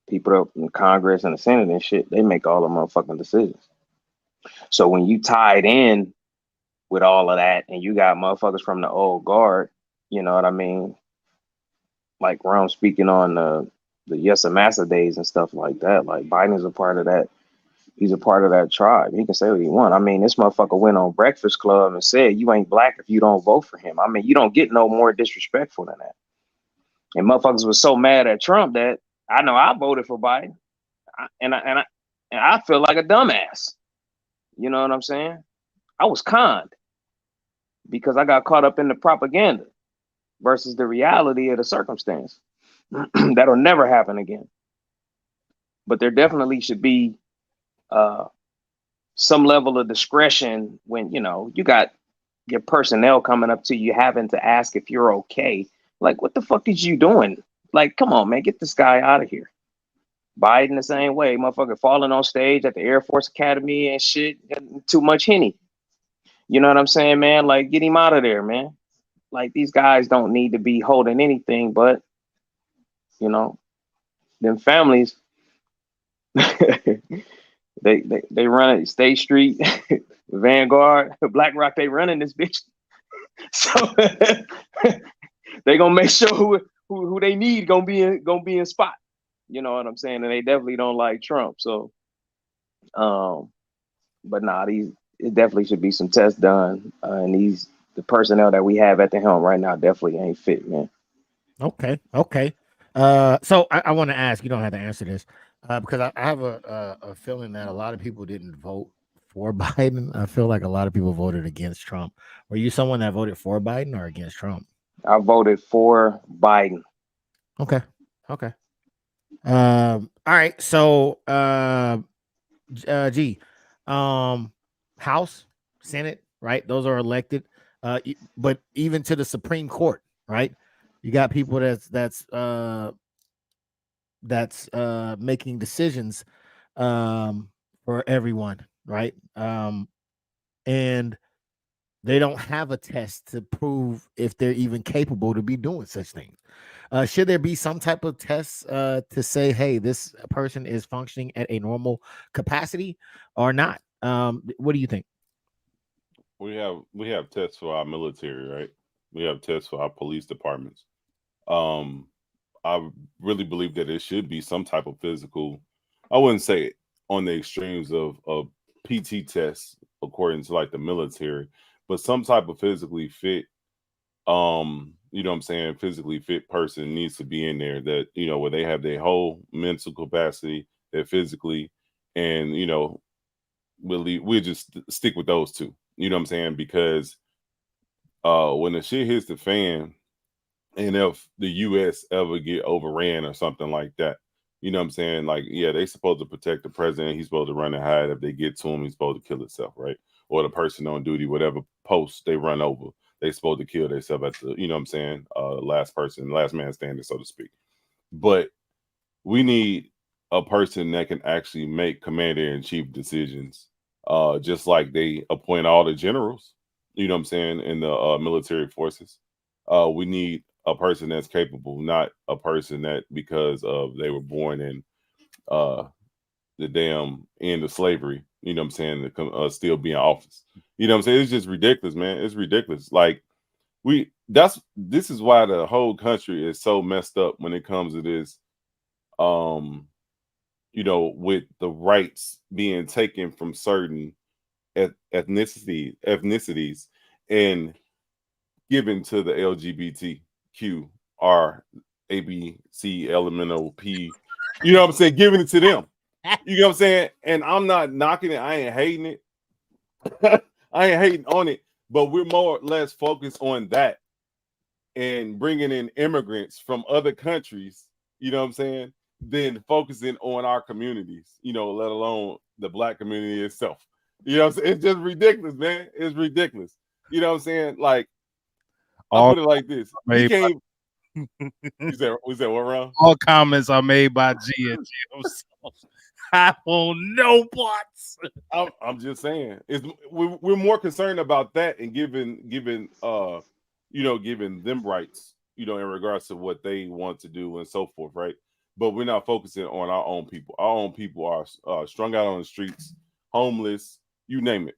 people up in Congress and the Senate and shit, they make all the motherfucking decisions. So when you tied in with all of that and you got motherfuckers from the old guard, you know what I mean? Like Ron speaking on the Yes Massa days and stuff like that. Like Biden's a part of that. He's a part of that tribe. He can say what he wants. I mean, this motherfucker went on Breakfast Club and said, you ain't black if you don't vote for him. I mean, you don't get no more disrespectful than that. And motherfuckers was so mad at Trump that I know I voted for Biden. And I feel like a dumbass. You know what I'm saying? I was conned because I got caught up in the propaganda versus the reality of the circumstance. That'll never happen again. But there definitely should be some level of discretion when, you know, you got your personnel coming up to you having to ask if you're okay. Like, what the fuck is you doing? Like, come on, man, get this guy out of here. Biden the same way, motherfucker falling on stage at the Air Force Academy and shit, too much Henny. You know what I'm saying, man? Like, get him out of there, man. Like, these guys don't need to be holding anything but, you know, them families. they run it, State Street, Vanguard, BlackRock, they running this bitch. So they gonna make sure who they need gonna be in spot. You know what I'm saying? And they definitely don't like Trump. So but nah, it definitely should be some tests done. And the personnel that we have at the helm right now definitely ain't fit, man. Okay. So I want to ask, you don't have to answer this, because I have a feeling that a lot of people didn't vote for Biden. I feel like a lot of people voted against Trump. Were you someone that voted for Biden or against Trump? I voted for Biden. Okay. All right. So House, Senate, right? Those are elected. But even to the Supreme Court, right? You got people that's making decisions for everyone, right? And they don't have a test to prove if they're even capable to be doing such things. Should there be some type of test to say, hey, this person is functioning at a normal capacity or not? What do you think? We have tests for our military, right? We have tests for our police departments. I really believe that it should be some type of physical. I wouldn't say on the extremes of PT tests according to like the military, but some type of physically fit. You know what I'm saying? Physically fit person needs to be in there that, you know, where they have their whole mental capacity, their physically, and, you know, we'll just stick with those two. You know what I'm saying? Because when the shit hits the fan, and if the U.S. ever get overran or something like that, you know what I'm saying? Like, yeah, they supposed to protect the president. He's supposed to run and hide. If they get to him, he's supposed to kill himself, right? Or the person on duty, whatever post they run over, they supposed to kill themselves at the, you know what I'm saying? Last man standing, so to speak. But we need a person that can actually make commander-in-chief decisions, just like they appoint all the generals, you know what I'm saying, in the military forces. We need a person that's capable, not a person that because of they were born in the damn end of slavery, you know what I'm saying, to still be in office. You know what I'm saying? It's just ridiculous, man. It's ridiculous. Like this is why the whole country is so messed up when it comes to this, you know, with the rights being taken from certain ethnicities and given to the LGBTQ R A B C elemental P. You know what I'm saying? Giving it to them. You know what I'm saying? And I'm not knocking it. I ain't hating it. I ain't hating on it. But we're more or less focused on that and bringing in immigrants from other countries, you know what I'm saying, than focusing on our communities, you know, let alone the Black community itself. You know what I'm saying? It's just ridiculous, man. It's ridiculous. You know what I'm saying? Like, I'll put it like this. He can't. We said what, Ron? All comments are made by G and G. I won't know bots. I'm just saying, we're more concerned about that and giving you know, giving them rights, you know, in regards to what they want to do and so forth, right? But we're not focusing on our own people. Our own people are strung out on the streets, homeless, you name it,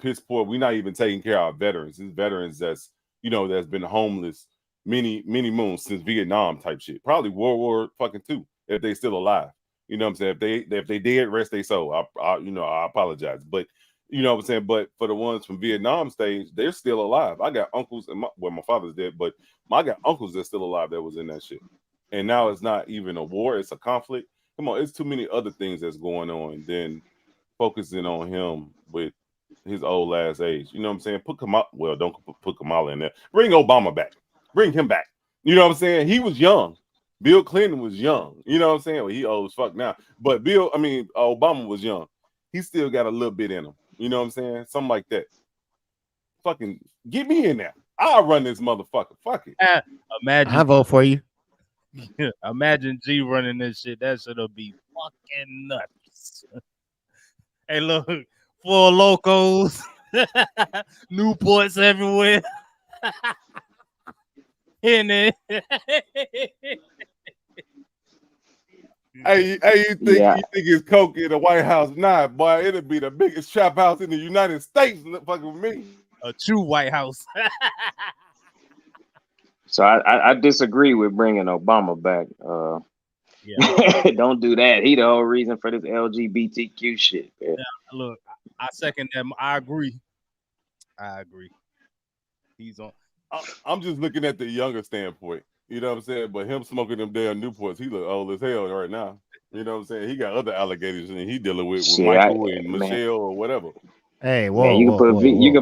piss poor. We're not even taking care of our veterans. It's veterans that's, you know, that's been homeless many moons since Vietnam type shit. Probably World War fucking II if they still alive. You know what I'm saying? If they did, rest their soul. I you know, I apologize, but you know what I'm saying. But for the ones from Vietnam stage, they're still alive. I got uncles, and my father's dead, but I got uncles that's still alive that was in that shit. And now it's not even a war; it's a conflict. Come on, it's too many other things that's going on than focusing on him with his old last age. You know what I'm saying? Put Kamala. Well, don't put Kamala in there. Bring Obama back. Bring him back. You know what I'm saying? He was young. Bill Clinton was young. You know what I'm saying? Well, he old as fuck now. But Obama was young. He still got a little bit in him. You know what I'm saying? Something like that. Fucking get me in there. I'll run this motherfucker. Fuck it. Imagine I vote for you. Imagine G running this shit. That shit'll be fucking nuts. Hey, look, 4 locos, Newports everywhere. In it. Hey, you think it's coke in the White House? Nah, boy, it'll be the biggest trap house in the United States. Fucking with me. A true White House. So I disagree with bringing Obama back. Yeah. Don't do that. He the whole reason for this LGBTQ shit. Man. Yeah, look, I second that. I agree. He's on. I'm just looking at the younger standpoint. You know what I'm saying? But him smoking them damn Newports, he look old as hell right now. You know what I'm saying? He got other alligators and he dealing with Michael and Michelle or whatever. Hey, you can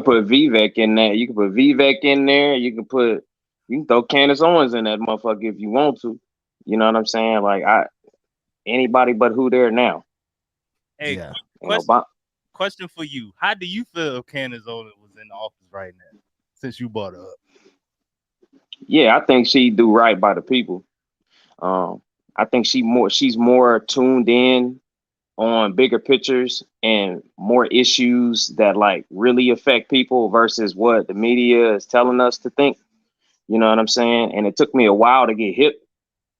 put Vivek in there. You can put Vivek in there. You can throw Candace Owens in that motherfucker if you want to. You know what I'm saying? Like anybody but who there now. Hey, yeah. Question for you: how do you feel if Candace Owens was in the office right now? Since you brought her up. Yeah, I think she do right by the people. I think she's more tuned in on bigger pictures and more issues that like really affect people versus what the media is telling us to think. You know what I'm saying? And it took me a while to get hip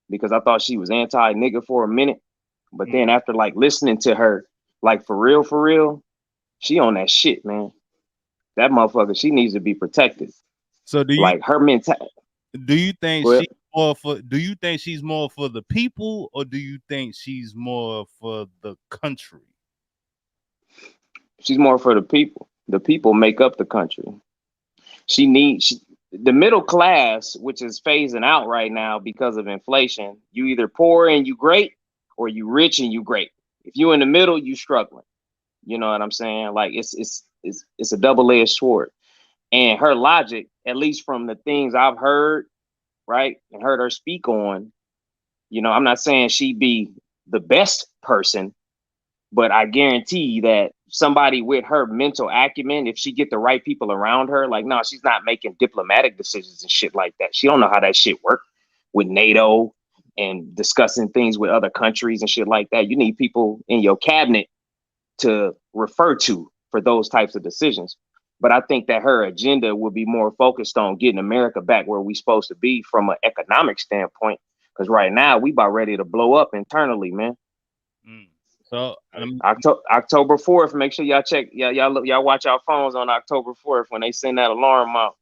because I thought she was anti-nigga for a minute. But then after like listening to her, like for real, she on that shit, man. That motherfucker, she needs to be protected. So do you like her mentality? Do you think Do you think she's more for the people, or do you think she's more for the country? She's more for the people. The people make up the country. The middle class, which is phasing out right now because of inflation. You either poor and you great, or you rich and you great. If you in the middle, you struggling. You know what I'm saying? Like it's a double-edged sword. And her logic, at least from the things I've heard, right, and heard her speak on, you know, I'm not saying she'd be the best person, but I guarantee that somebody with her mental acumen, if she get the right people around her, like, no, she's not making diplomatic decisions and shit like that. She don't know how that shit work with NATO and discussing things with other countries and shit like that. You need people in your cabinet to refer to for those types of decisions. But I think that her agenda will be more focused on getting America back where we're supposed to be from an economic standpoint. Because right now we about ready to blow up internally, man. So October 4th, make sure y'all check. Y'all watch our phones on October 4th when they send that alarm out.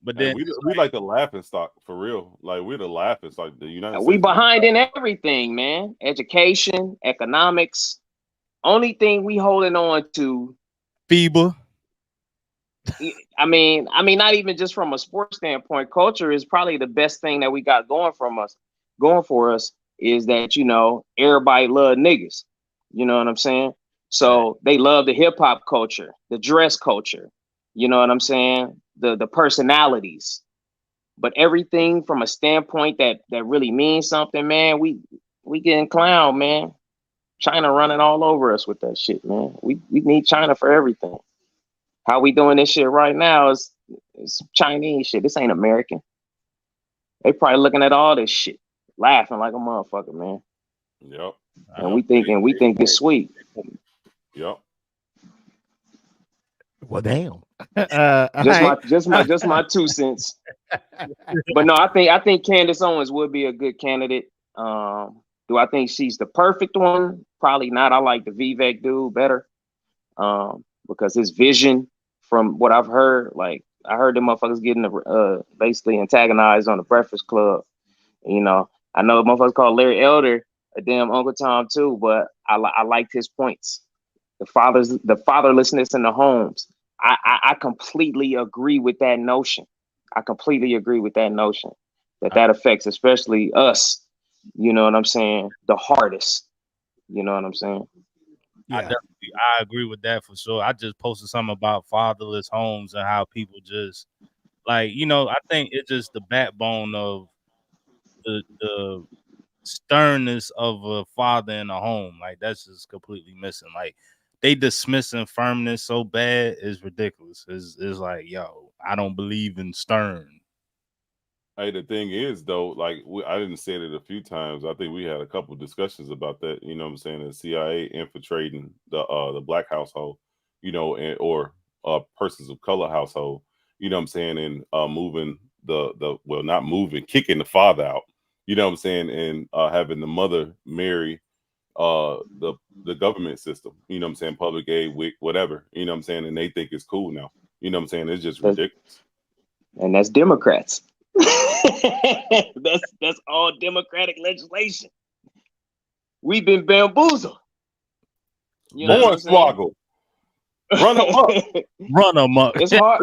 But then we like the laughing stock for real. Like we're the laughing stock. The United States. We behind in everything, man. Education, economics. Only thing we holding on to. FIBA. I mean, not even just from a sports standpoint. Culture is probably the best thing that we got going for us. Is that, you know, everybody love niggas. You know what I'm saying? So they love the hip hop culture, the dress culture. You know what I'm saying? The personalities. But everything from a standpoint that really means something, man, we getting clown, man. China running all over us with that shit, man. We need China for everything. How we doing this shit right now is Chinese shit. This ain't American. They probably looking at all this shit, laughing like a motherfucker, man. Yep. And we think it's sweet. Yep. Well, damn. Just my 2 cents. But no, I think Candace Owens would be a good candidate. Do I think she's the perfect one? Probably not. I like the Vivek dude better. Because his vision, from what I've heard, like I heard the motherfuckers getting basically antagonized on the Breakfast Club. You know, I know motherfuckers call Larry Elder a damn Uncle Tom too, but I liked his points. The fatherlessness in the homes. I completely agree with that notion. That affects especially us. You know what I'm saying? The hardest. You know what I'm saying? Yeah. I agree with that for sure. I just posted something about fatherless homes and how people just like, you know, I think it's just the backbone of the sternness of a father in a home. Like that's just completely missing. Like they dismissing firmness so bad is ridiculous. It's like, yo, I don't believe in stern. Hey, the thing is though, like I didn't say it a few times. I think we had a couple discussions about that. You know what I'm saying? The CIA infiltrating the black household, you know, or persons of color household. You know what I'm saying? And moving well, not moving, kicking the father out. You know what I'm saying? And having the mother marry the government system. You know what I'm saying? Public aid, WIC, whatever. You know what I'm saying? And they think it's cool now. You know what I'm saying? It's just ridiculous. And that's Democrats. that's all Democratic legislation. We've been bamboozled. You know what I'm saying? Run amok. Run amok. It's hard.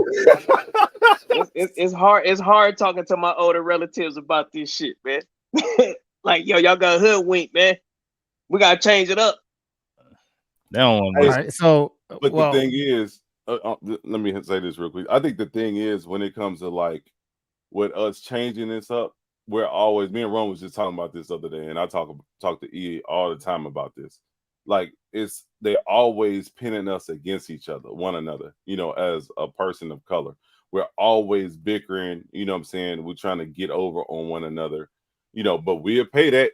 It's hard. It's hard talking to my older relatives about this shit, man. Like, yo, y'all got hoodwinked, man. We gotta change it up. They don't want All right, so, but the thing is, let me say this real quick. I think the thing is, when it comes to like with us changing this up, we're always, me and Ron was just talking about this the other day, and I talk to E all the time about this. Like they're always pinning us against each other, one another, you know, as a person of color. We're always bickering, you know what I'm saying? We're trying to get over on one another, you know, but we'll pay that,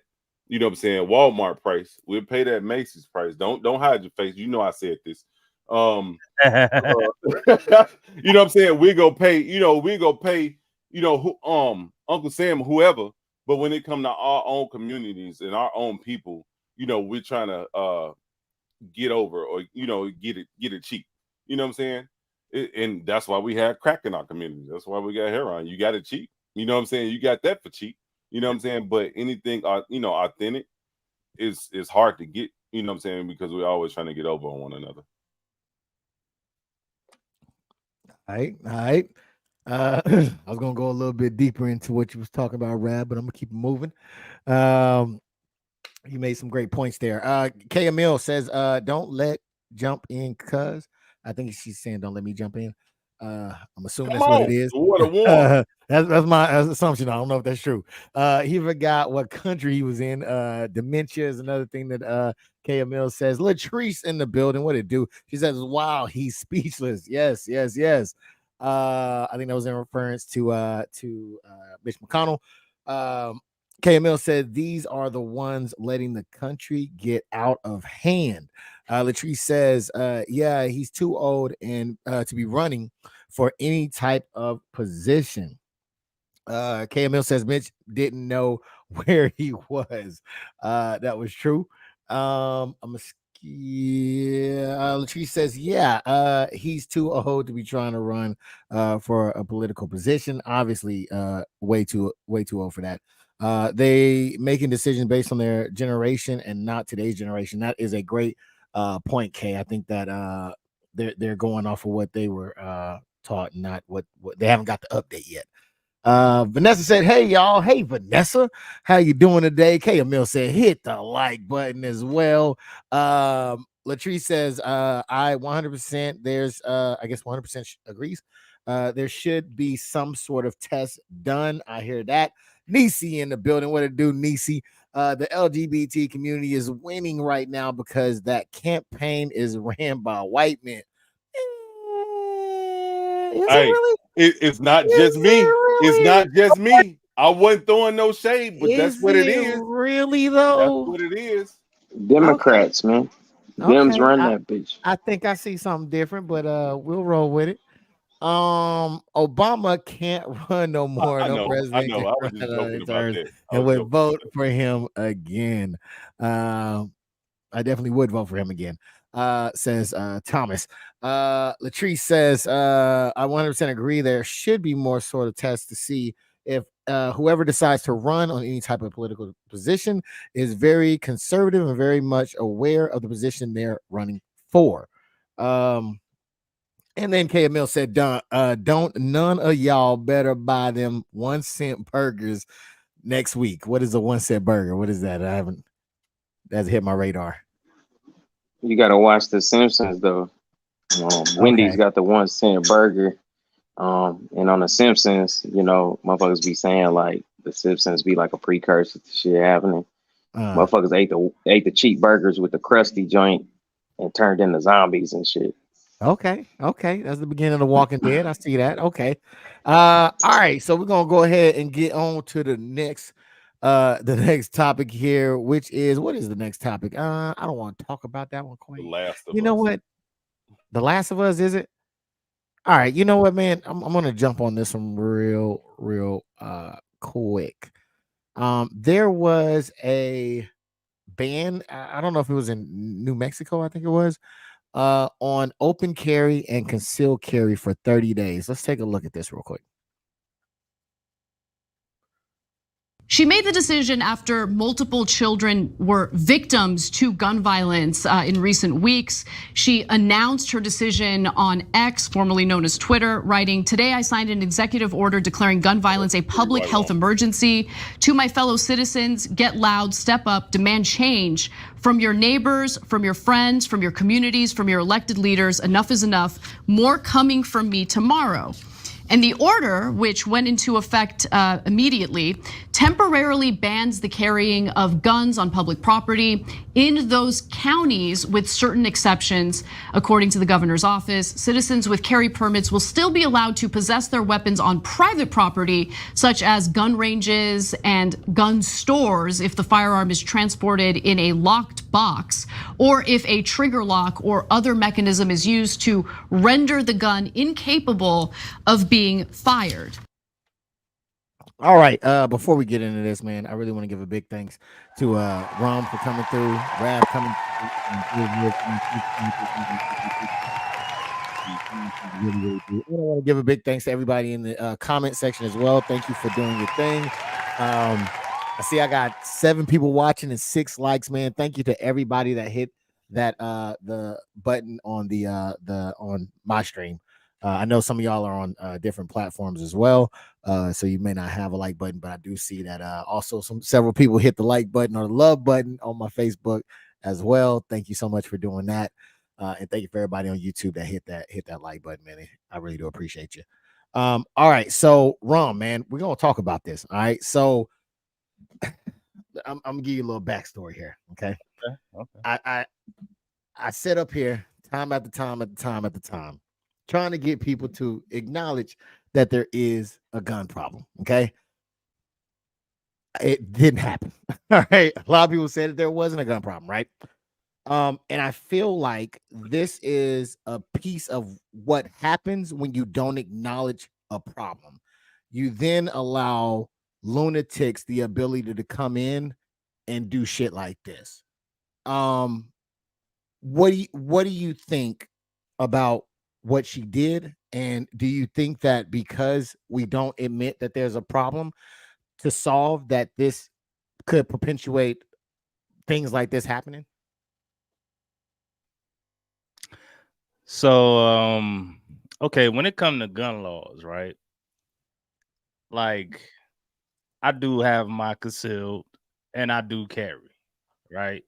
you know what I'm saying, Walmart price. We'll pay that Macy's price. Don't hide your face. You know I said this. You know what I'm saying? We go pay, you know, Uncle Sam, whoever. But when it comes to our own communities and our own people, you know, we're trying to get over or, you know, get it cheap. You know what I'm saying? And that's why we have crack in our community. That's why we got heroin. You got it cheap. You know what I'm saying? You got that for cheap. You know what I'm saying? But anything, you know, authentic is hard to get. You know what I'm saying? Because we're always trying to get over on one another. All right. I was gonna go a little bit deeper into what you was talking about, Rab, but I'm gonna keep it moving. You made some great points there. K. Emil says, don't let jump in, cuz I think she's saying don't let me jump in. I'm assuming that's what it is. That's my assumption. I don't know if that's true. He forgot what country he was in. Dementia is another thing that K. Emil says. Latrice in the building. What it do? She says, wow, he's speechless. Yes. I think that was in reference to Mitch McConnell. KML said these are the ones letting the country get out of hand. Latrice says, yeah, he's too old and to be running for any type of position. KML says Mitch didn't know where he was. That was true. Latrice says, yeah, he's too old to be trying to run for a political position. Obviously, way too old for that. They making decisions based on their generation and not today's generation. That is a great point, Kay. I think that they're going off of what they were taught, not what they haven't got the update yet. Vanessa said, hey y'all. Hey Vanessa, how you doing today? K. Emil said hit the like button as well. Latrice says I 100% there's I guess 100% agrees. There should be some sort of test done. I hear that. Nisi in the building. What it do, Nisi? The LGBT community is winning right now because that campaign is ran by white men. Hey, it's not just me. Really? It's not just me. I wasn't throwing no shade, but that's what it is. Really though? That's what it is. Democrats, man. Dems run that bitch. I think I see something different, but we'll roll with it. Obama can't run no more. No president can run another term, and would vote for him again. I definitely would vote for him again. Says Thomas. Latrice says, I 100% agree. There should be more sort of tests to see if whoever decides to run on any type of political position is very conservative and very much aware of the position they're running for. And then K. Emil said, don't none of y'all better buy them 1 cent burgers next week. What is a 1 cent burger? What is that? That's hit my radar. You got to watch The Simpsons, though. Wendy's got the 1 cent burger. And on The Simpsons, you know, motherfuckers be saying, like, The Simpsons be like a precursor to shit happening. Motherfuckers ate the cheap burgers with the crusty joint and turned into zombies and shit. Okay, that's the beginning of The Walking Dead. I see that. Okay, all right. So we're gonna go ahead and get on to the next topic here, which is what is the next topic? I don't want to talk about that one, Queen. The Last of You know Us. what? The Last of Us, is it? All right. You know what, man? I'm gonna jump on this one real quick. There was a ban. I don't know if it was in New Mexico. I think it was. On open carry and concealed carry for 30 days. Let's take a look at this real quick. She made the decision after multiple children were victims to gun violence in recent weeks. She announced her decision on X, formerly known as Twitter, writing, "Today I signed an executive order declaring gun violence a public health emergency. To my fellow citizens, get loud, step up, demand change from your neighbors, from your friends, from your communities, from your elected leaders. Enough is enough. More coming from me tomorrow." And the order, which went into effect immediately, temporarily bans the carrying of guns on public property in those counties with certain exceptions. According to the governor's office, citizens with carry permits will still be allowed to possess their weapons on private property, such as gun ranges and gun stores, if the firearm is transported in a locked box, or if a trigger lock or other mechanism is used to render the gun incapable of being fired. All right. Before we get into this, man, I really want to give a big thanks to Rom for coming through, Rab coming through. I want to give a big thanks to everybody in the comment section as well. Thank you for doing your thing. I see I got 7 people watching and 6 likes, man. Thank you to everybody that hit that the button on the on my stream. I know some of y'all are on different platforms as well, so you may not have a like button, but I do see that also several people hit the like button or the love button on my Facebook as well. Thank you so much for doing that, and thank you for everybody on YouTube that hit that like button, man. I really do appreciate you. All right, so Ron, man, we're gonna talk about this. All right, so I'm gonna give you a little backstory here. Okay. I set up here time after time, trying to get people to acknowledge that there is a gun problem. Okay. It didn't happen. All right. A lot of people said that there wasn't a gun problem, right? And I feel like this is a piece of what happens when you don't acknowledge a problem. You then allow lunatics the ability to come in and do shit like this. What do you think about what she did? And do you think that because we don't admit that there's a problem to solve, that this could perpetuate things like this happening? So okay, when it comes to gun laws, right? Like, I do have my concealed and I do carry, right?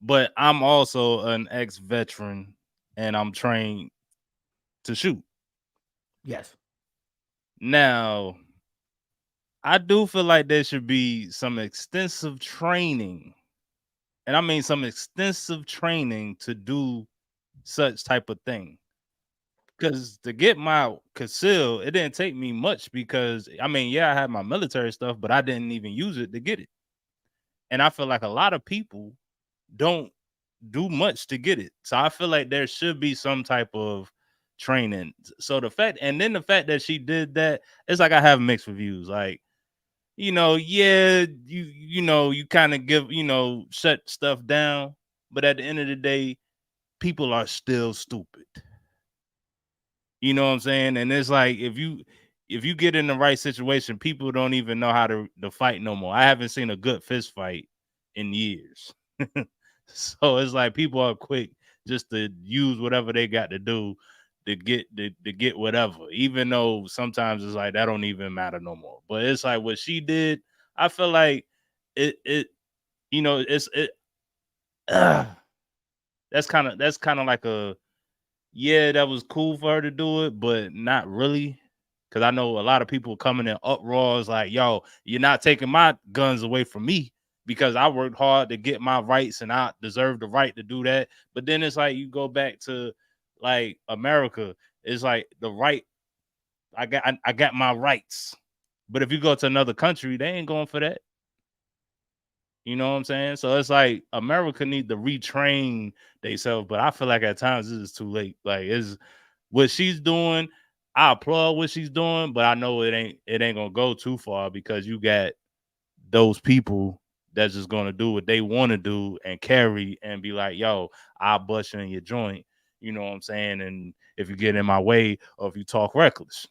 But I'm also an ex-veteran and I'm trained to shoot. Yes. Now, I do feel like there should be some extensive training, and I mean some extensive training to do such type of thing. Because to get my conceal, it didn't take me much because, I mean, yeah, I had my military stuff, but I didn't even use it to get it. And I feel like a lot of people don't do much to get it. So I feel like there should be some type of training. So the fact that she did that, it's like I have mixed reviews. Like, yeah, you kind of give, shut stuff down, but at the end of the day, people are still stupid. You know what I'm saying? And it's like if you get in the right situation, people don't even know how to fight no more. I haven't seen a good fist fight in years. So it's like people are quick just to use whatever they got to do to get whatever, even though sometimes it's like that don't even matter no more. But it's like what she did, I feel like that's kind of like a, yeah, that was cool for her to do it, but not really, Because I know a lot of people coming in uproars like, yo, you're not taking my guns away from me because I worked hard to get my rights and I deserve the right to do that. But then it's like you go back to like America, it's like the right, I got my rights. But if you go to another country, they ain't going for that. You know what I'm saying? So it's like America need to retrain themselves, but I feel like at times this is too late. Like it's what she's doing. I applaud what she's doing, but I know it ain't gonna go too far because you got those people that's just gonna do what they want to do and carry and be like, yo, I'll bust you in your joint. You know what I'm saying? And if you get in my way or if you talk reckless.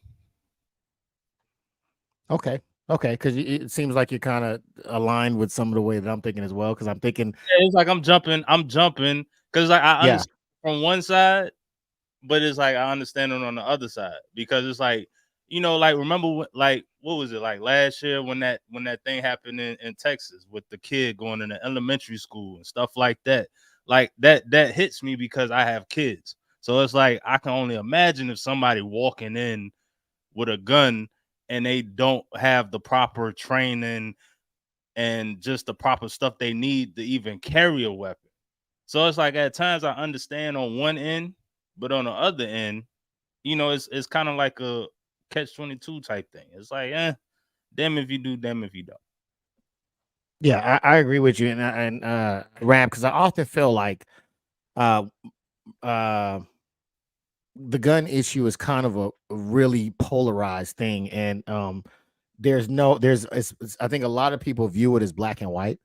Okay, because it seems like you're kind of aligned with some of the way that I'm thinking as well. Because I'm thinking, yeah, it's like I'm jumping because like I understand from one side, but it's like I understand it on the other side because it's like, you know, like remember like what was it like last year when that thing happened in Texas with the kid going into elementary school and stuff like that. Like that hits me because I have kids. So it's like I can only imagine if somebody walking in with a gun and they don't have the proper training and just the proper stuff they need to even carry a weapon. So it's like at times I understand on one end, but on the other end, you know, it's kind of like a catch-22 type thing. It's like, damn if you do, damn if you don't. Yeah, I agree with you, and Ram, because I often feel like the gun issue is kind of a really polarized thing, and I think a lot of people view it as black and white.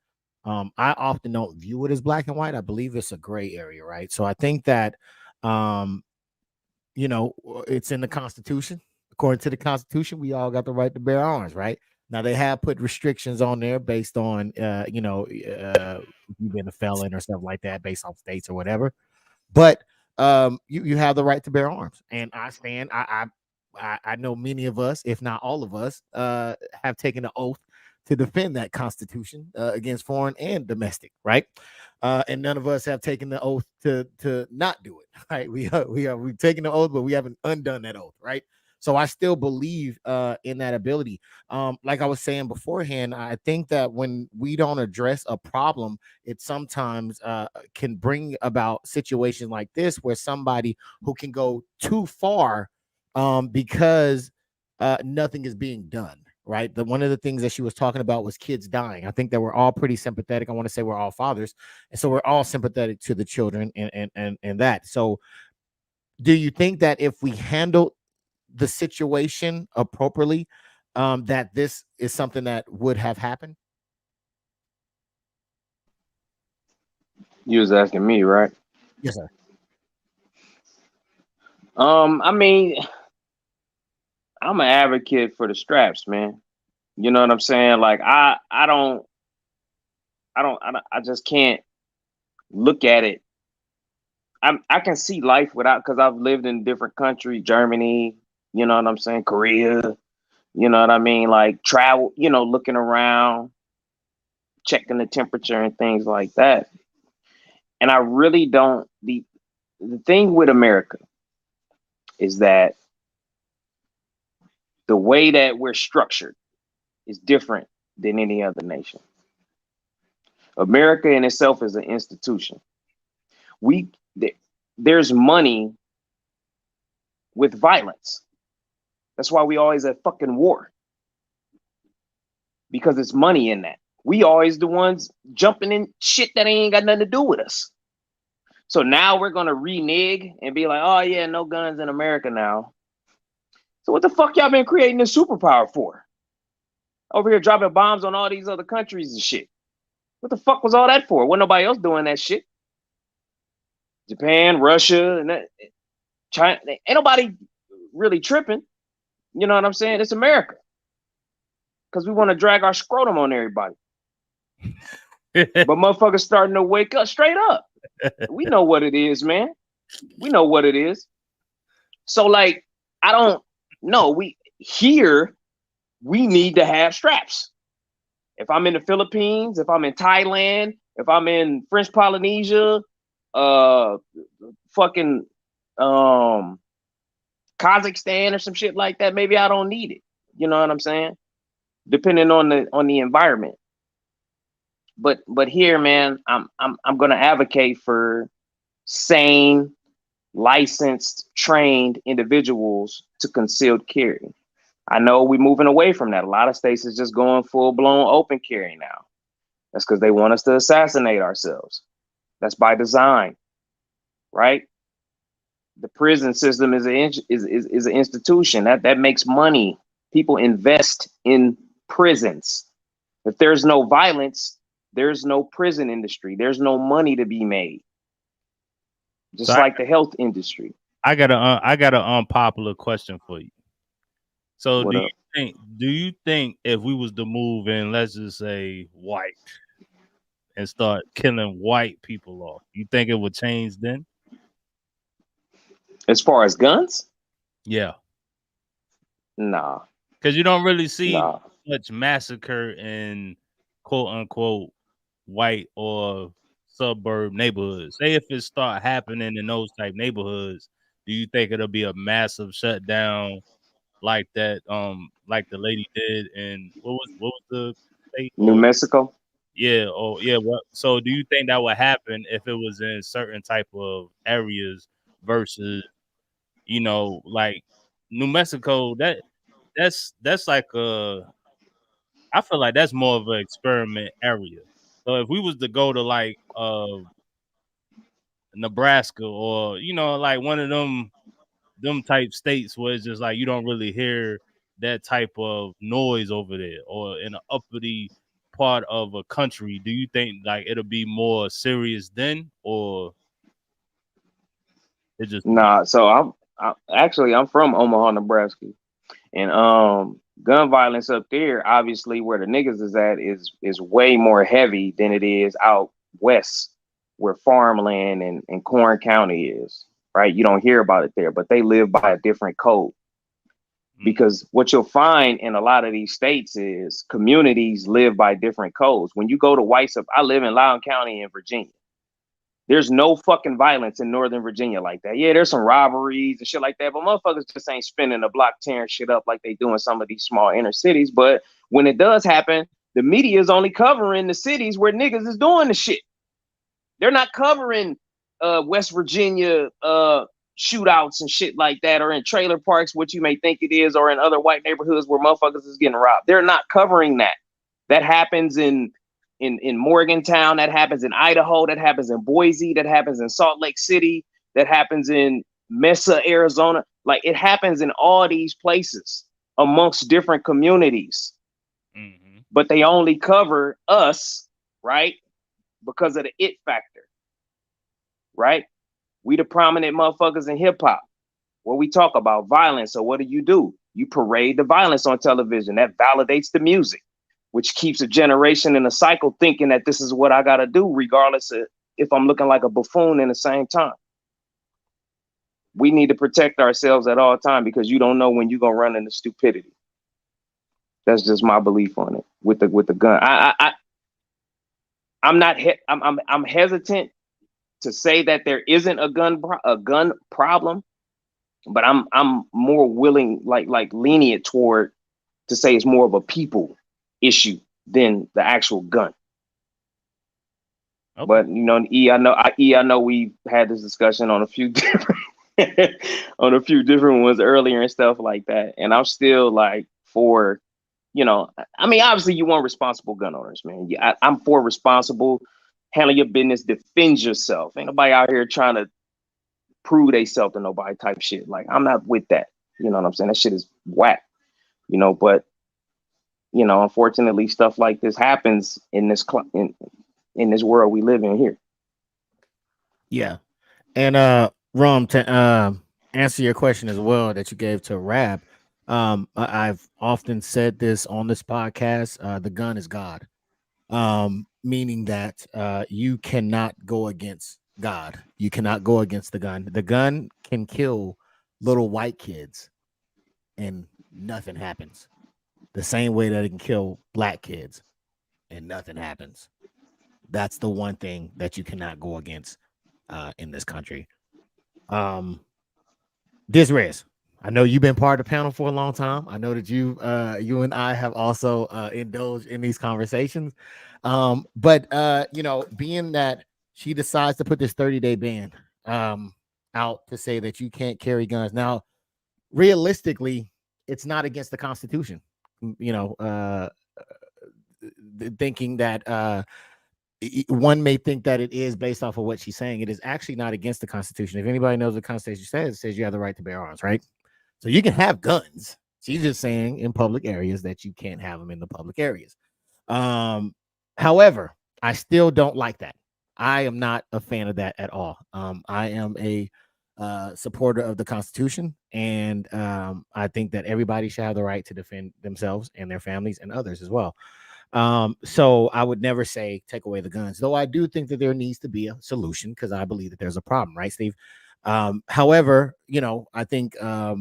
I often don't view it as black and white. I believe it's a gray area, right? So I think that you know, it's in the Constitution. According to the Constitution, we all got the right to bear arms, right? Now they have put restrictions on there based on you know, you've been a felon or stuff like that, based on states or whatever. But you have the right to bear arms, and I know many of us, if not all of us, have taken an oath to defend that Constitution against foreign and domestic, right? And none of us have taken the oath to not do it, right? We've taken the oath, but we haven't undone that oath, right? So I still believe in that ability. Like I was saying beforehand, I think that when we don't address a problem, it sometimes can bring about situations like this where somebody who can go too far because nothing is being done. Right. One of the things that she was talking about was kids dying. I think that we're all pretty sympathetic. I want to say we're all fathers. And so we're all sympathetic to the children and that. So do you think that if we handle the situation appropriately, that this is something that would have happened? You was asking me, right? Yes, sir. I mean, I'm an advocate for the straps, man. You know what I'm saying? Like I just can't look at it. I can see life without, because I've lived in different countries, Germany, you know what I'm saying, Korea, you know what I mean, like travel, you know, looking around, checking the temperature and things like that. And I really don't. The thing with America is that the way that we're structured is different than any other nation. America in itself is an institution. There's money with violence. That's why we always at fucking war. Because it's money in that. We always the ones jumping in shit that ain't got nothing to do with us. So now we're gonna renege and be like, oh yeah, no guns in America now. So what the fuck y'all been creating this superpower for? Over here dropping bombs on all these other countries and shit. What the fuck was all that for? Wasn't nobody else doing that shit. Japan, Russia, and that, China, ain't nobody really tripping. You know what I'm saying? It's America. Because we want to drag our scrotum on everybody. But motherfuckers starting to wake up straight up. We know what it is, man. We know what it is. So, like, I don't know. We need to have straps. If I'm in the Philippines, if I'm in Thailand, if I'm in French Polynesia, Kazakhstan or some shit like that, maybe I don't need it. You know what I'm saying? Depending on the environment. But here, man, I'm gonna advocate for sane, licensed, trained individuals to concealed carry. I know we're moving away from that. A lot of states is just going full blown open carry now. That's because they want us to assassinate ourselves. That's by design, right? The prison system is an institution that makes money. People invest in prisons. If there's no violence, there's no prison industry. There's no money to be made. Just So like the health industry. I got an unpopular question for you. So What up? do you think if we was to move in, let's just say white, and start killing white people off, you think it would change then? As far as guns? Yeah. Nah. Because you don't really see Nah. much massacre in quote unquote white or suburb neighborhoods. Say if it start happening in those type neighborhoods, do you think it'll be a massive shutdown like that? Like the lady did in what was the state? New Mexico? Yeah, yeah. Well, so do you think that would happen if it was in certain type of areas versus, you know, like New Mexico? That's like I feel like that's more of an experiment area. So if we was to go to like Nebraska or, you know, like one of them type states where it's just like you don't really hear that type of noise over there, or in an uppity part of a country, do you think like it'll be more serious then, or it just Nah. So I'm from Omaha, Nebraska, and gun violence up there, obviously where the niggas is at, is way more heavy than it is out west where farmland and Corn County is. Right? You don't hear about it there, but they live by a different code. Because what you'll find in a lot of these states is communities live by different codes. When you go to I live in Loudoun County in Virginia. There's no fucking violence in Northern Virginia like that. Yeah, there's some robberies and shit like that, but motherfuckers just ain't spinning the block tearing shit up like they do in some of these small inner cities. But when it does happen, the media is only covering the cities where niggas is doing the shit. They're not covering West Virginia shootouts and shit like that, or in trailer parks, what you may think it is, or in other white neighborhoods where motherfuckers is getting robbed. They're not covering that. That happens in Morgantown, that happens in Idaho, that happens in Boise, that happens in Salt Lake City, that happens in Mesa, Arizona. Like, it happens in all these places amongst different communities. Mm-hmm. But they only cover us, right? Because of the it factor, right? We the prominent motherfuckers in hip hop, where we talk about violence. So what do? You parade the violence on television. That validates the music, which keeps a generation in a cycle thinking that this is what I got to do, regardless of if I'm looking like a buffoon in the same time. We need to protect ourselves at all time, because you don't know when you're going to run into stupidity. That's just my belief on it with the gun. I'm hesitant to say that there isn't a gun problem, but I'm more willing, like lenient toward to say it's more of a people issue than the actual gun. Okay. But you know, I know we've had this discussion on a few different ones earlier and stuff like that, and I'm still like for, you know, I mean, obviously you want responsible gun owners, man. I'm for responsible, handle your business, defend yourself. Ain't nobody out here trying to prove they self to nobody type shit. Like, I'm not with that. You know what I'm saying? That shit is whack. You know, but you know, unfortunately, stuff like this happens in this in this world we live in here. Yeah, and Rom, to answer your question as well that you gave to Rab, I've often said this on this podcast: the gun is God, meaning that you cannot go against God. You cannot go against the gun. The gun can kill little white kids, and nothing happens. The same way that it can kill black kids and nothing happens. That's the one thing that you cannot go against in this country. DisRiz. I know you've been part of the panel for a long time. I know that you and I have also indulged in these conversations. But being that she decides to put this 30-day ban out to say that you can't carry guns. Now, realistically, it's not against the Constitution. Thinking that one may think that it is based off of what she's saying. It is actually not against the Constitution. If anybody knows what the Constitution says, it says you have the right to bear arms, right? So you can have guns. She's just saying in public areas that you can't have them in the public areas. However, I still don't like that. I am not a fan of that at all. I am a supporter of the Constitution, and I think that everybody should have the right to defend themselves and their families and others as well. So I would never say take away the guns, though I do think that there needs to be a solution because I believe that there's a problem, right, Steve? However, I think a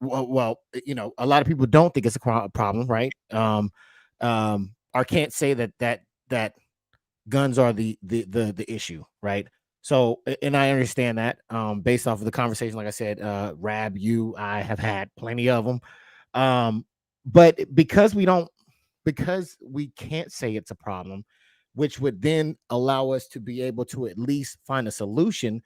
lot of people don't think it's a problem, right? Or can't say that guns are the issue, right? So, and I understand that based off of the conversation, like I said, Rab, I have had plenty of them, but because we can't say it's a problem, which would then allow us to be able to at least find a solution.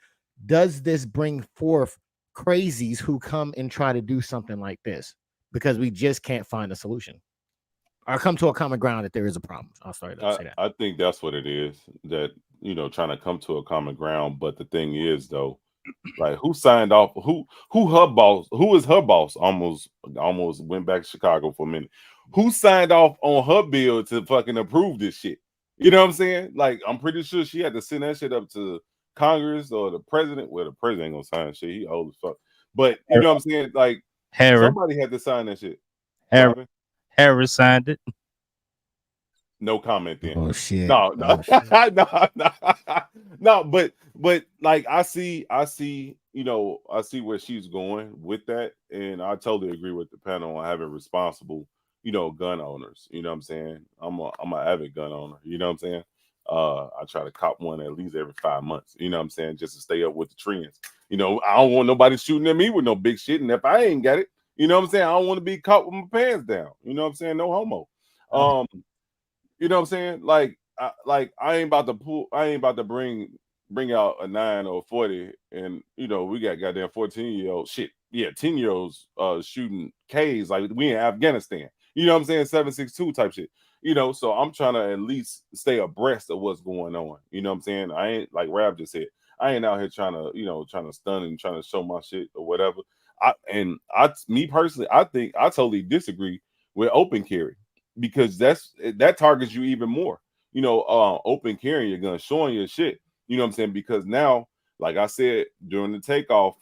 Does this bring forth crazies who come and try to do something like this because we just can't find a solution or come to a common ground that there is a problem? I'll start to say that. I think that's what it is, that trying to come to a common ground. But the thing is, though, like, who signed off? Who her boss? Who is her boss? Almost went back to Chicago for a minute. Who signed off on her bill to fucking approve this shit? You know what I'm saying? Like, I'm pretty sure she had to send that shit up to Congress or the president. Well, the president ain't gonna sign shit. He old as fuck. But you know what I'm saying? Like, somebody had to sign that shit. Harris signed it. No comment then. Oh shit. No, Oh, shit. no, but like I see where she's going with that, and I totally agree with the panel on having responsible, gun owners. You know what I'm saying? I'm an avid gun owner. You know what I'm saying? I try to cop one at least every 5 months. You know what I'm saying? Just to stay up with the trends. I don't want nobody shooting at me with no big shit, and if I ain't got it, you know what I'm saying? I don't want to be caught with my pants down. You know what I'm saying? No homo. You know what I'm saying? Like I ain't about to bring out a 9 or 40, and we got goddamn 14-year-old shit. Yeah, 10-year-olds shooting K's like we in Afghanistan. You know what I'm saying? 7.62 type shit. So I'm trying to at least stay abreast of what's going on. You know what I'm saying? I ain't, like Rab just said, I ain't out here trying to stun and trying to show my shit or whatever. Me personally, I think I totally disagree with open carry, because that targets you even more. Open carrying your gun, showing your shit. You know what I'm saying? Because now, like I said during the takeoff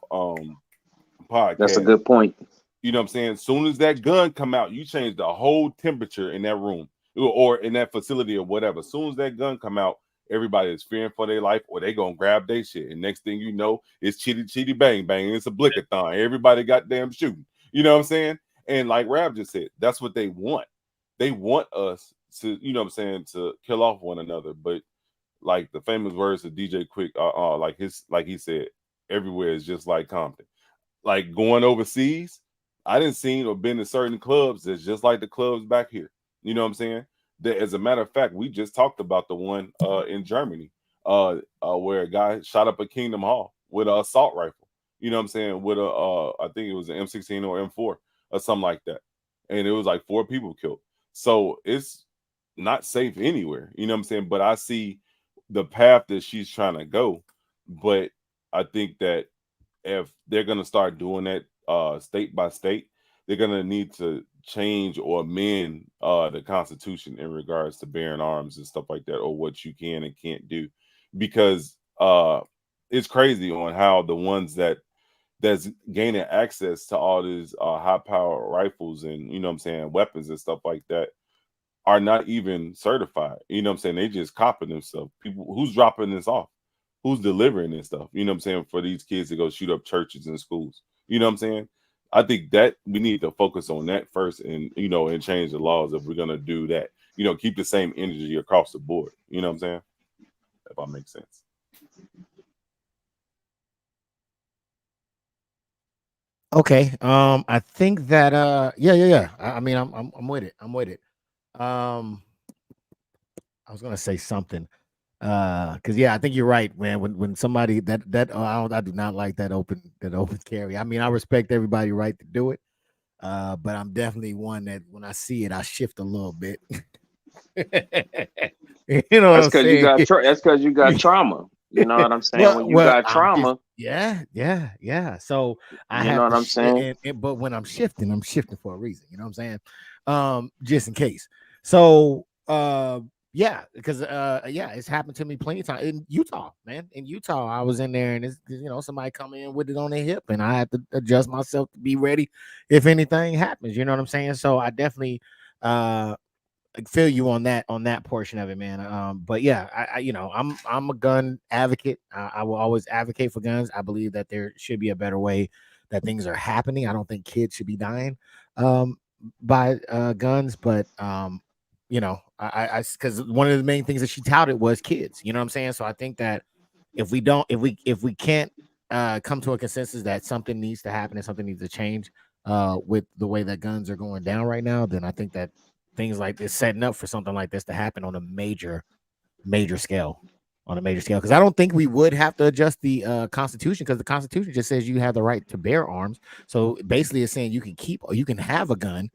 podcast, that's a good point. You know what I'm saying? As soon as that gun come out, you change the whole temperature in that room or in that facility or whatever. As soon as that gun come out, everybody is fearing for their life, or they gonna grab their shit. And next thing you know, it's chitty bang bang. It's a blickathon. Everybody goddamn shooting. You know what I'm saying? And like Rab just said, that's what they want. They want us to, to kill off one another. But like the famous words of DJ Quick, like he said, everywhere is just like Compton. Like going overseas, I didn't seen or been to certain clubs that's just like the clubs back here. You know what I'm saying? That, as a matter of fact, we just talked about the one in Germany where a guy shot up a Kingdom Hall with an assault rifle. You know what I'm saying? With I think it was an M16 or M4 or something like that. And it was like 4 people killed. So it's not safe anywhere. You know what I'm saying? But I see the path that she's trying to go. But I think that if they're going to start doing that state by state, they're going to need to change or amend the Constitution in regards to bearing arms and stuff like that, or what you can and can't do. Because it's crazy on how the ones that's gaining access to all these high power rifles and, you know what I'm saying, weapons and stuff like that are not even certified. You know what I'm saying? They just copying themselves. People, who's dropping this off? Who's delivering this stuff? You know what I'm saying? For these kids to go shoot up churches and schools. You know what I'm saying? I think that we need to focus on that first, and and change the laws if we're gonna do that. Keep the same energy across the board. You know what I'm saying? If that makes sense. Okay. I think that yeah. I mean, I'm with it. I'm with it. I was gonna say something. Because yeah, I think you're right, man. When somebody I do not like that open carry. I mean, I respect everybody's right to do it. But I'm definitely one that when I see it, I shift a little bit. You know what That's I'm because you saying? got that's because you got trauma. You know what I'm saying? When you well, got I'm just trauma, yeah. So I you know have what to, I'm saying? but when I'm shifting for a reason. You know what I'm saying? Just in case. So yeah, because yeah, it's happened to me plenty of times in Utah, man. In Utah, I was in there, and it's somebody come in with it on their hip, and I had to adjust myself to be ready if anything happens. You know what I'm saying? So I definitely feel you on that portion of it, man. But yeah, I'm a gun advocate. I will always advocate for guns. I believe that there should be a better way that things are happening. I don't think kids should be dying by guns, but I because one of the main things that she touted was kids. You know what I'm saying? So I think that if we can't come to a consensus that something needs to happen and something needs to change with the way that guns are going down right now, then I think that things like this setting up for something like this to happen on a major scale because I don't think we would have to adjust the constitution because the constitution just says you have the right to bear arms. So basically it's saying you can have a gun,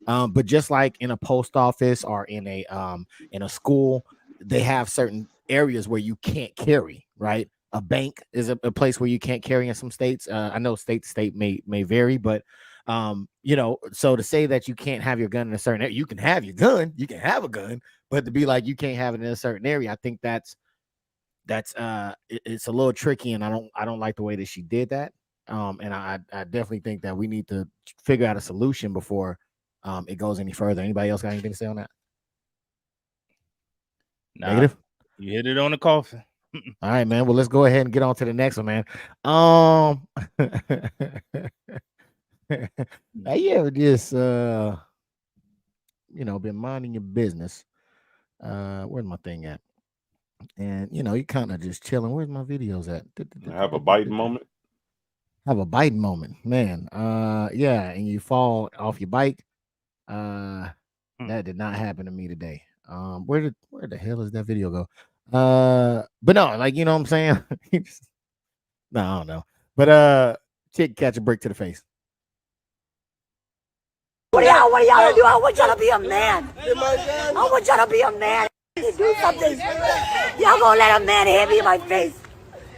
but just like in a post office or in a school, they have certain areas where you can't carry, right? A bank is a place where you can't carry in some states. I know state to state may vary, but so to say that you can't have your gun in a certain area, you can have your gun, you can have a gun, but to be like you can't have it in a certain area, I think that's it's a little tricky, and I don't like the way that she did that. And I definitely think that we need to figure out a solution before it goes any further. Anybody else got anything to say on that? Negative. You hit it on the coffin. All right, man. Well, let's go ahead and get on to the next one, man. Have you ever just been minding your business? Where's my thing at? And you kind of just chilling. Where's my videos at? Have a biting moment. Have a biting moment, man. Yeah, and you fall off your bike. That did not happen to me today. Where the hell does that video go? But no, like you know what I'm saying. No, I don't know. But chick catch a brick to the face. What are y'all gonna do? I want y'all to be a man. I want y'all to be a man. Do something. Y'all gonna let a man hit me in my face.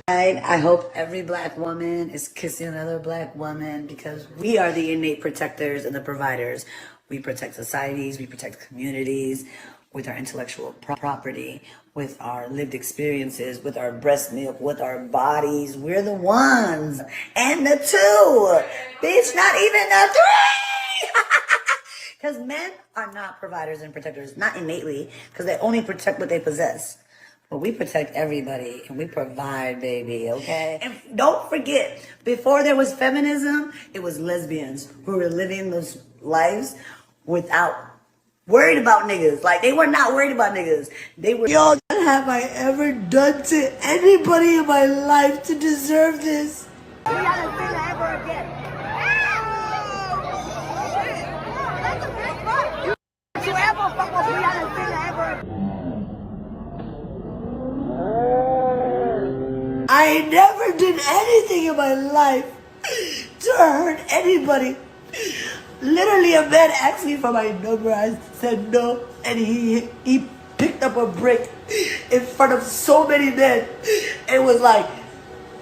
I hope every black woman is kissing another black woman because we are the innate protectors and the providers. We protect societies, we protect communities with our intellectual property, with our lived experiences, with our breast milk, with our bodies. We're the ones. And the two. Bitch, not even the three. Because men are not providers and protectors, not innately, because they only protect what they possess. But we protect everybody and we provide, baby, okay? And don't forget, before there was feminism, it was lesbians who were living those lives without worried about niggas. Like, they were not worried about niggas. They were, yo, what have I ever done to anybody in my life to deserve this? We haven't seen it ever again. You ever fuck with me, I haven't seen it ever again. I never did anything in my life to hurt anybody. Literally, a man asked me for my number. I said no, and he picked up a brick in front of so many men and was like,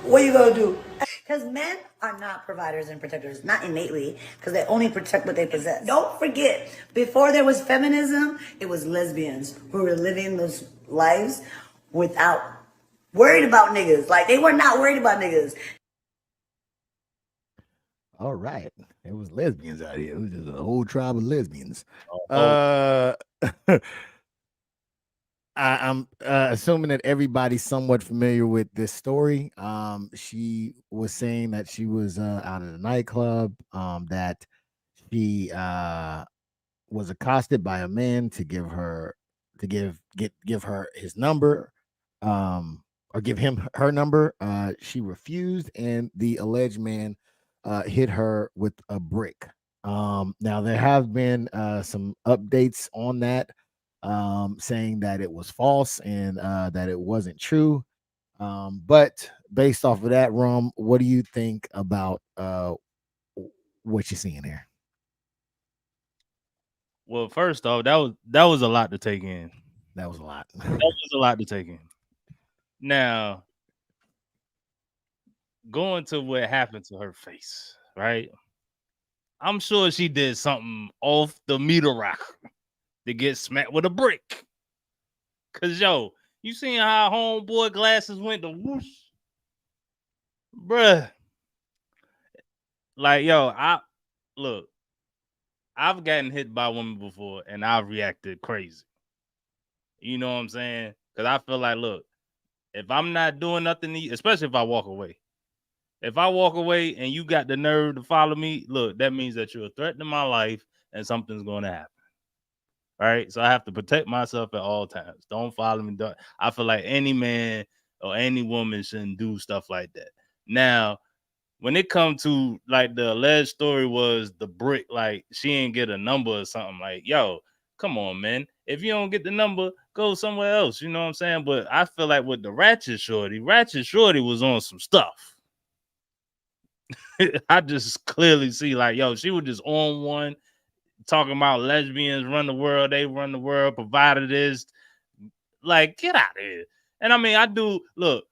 "What are you gonna do?" Because men are not providers and protectors, not innately, because they only protect what they possess. Don't forget, before there was feminism, it was lesbians who were living those lives without worried about niggas. Like, they were not worried about niggas. All right. It was lesbians out here. It was just a whole tribe of lesbians. I'm assuming that everybody's somewhat familiar with this story. She was saying that she was out at a nightclub, that she was accosted by a man to give her his number, or give him her number. She refused, and the alleged man hit her with a brick. Now there have been some updates on that, saying that it was false and that it wasn't true. But based off of that, what do you think about what you're seeing here? Well, first off, that was a lot to take in. That was a lot. That was a lot to take in. Now, going to what happened to her face, right? I'm sure she did something off the meter rock to get smacked with a brick. Cause yo, you seen how homeboy glasses went to whoosh, bruh. Like yo, I've gotten hit by a woman before, and I've reacted crazy. You know what I'm saying? Cause I feel like, look, if I'm not doing nothing to you, especially if I walk away. If I walk away and you got the nerve to follow me, look, that means that you're a threat to my life and something's going to happen. All right. So I have to protect myself at all times. Don't follow me. I feel like any man or any woman shouldn't do stuff like that. Now, when it comes to like the alleged story was the brick, like she ain't get a number or something, like, yo, come on, man. If you don't get the number, go somewhere else. You know what I'm saying? But I feel like with the Ratchet Shorty was on some stuff. I just clearly see like, yo, she was just on one talking about lesbians run the world, they run the world, provided this. Like, get out of here. And I mean, I do look,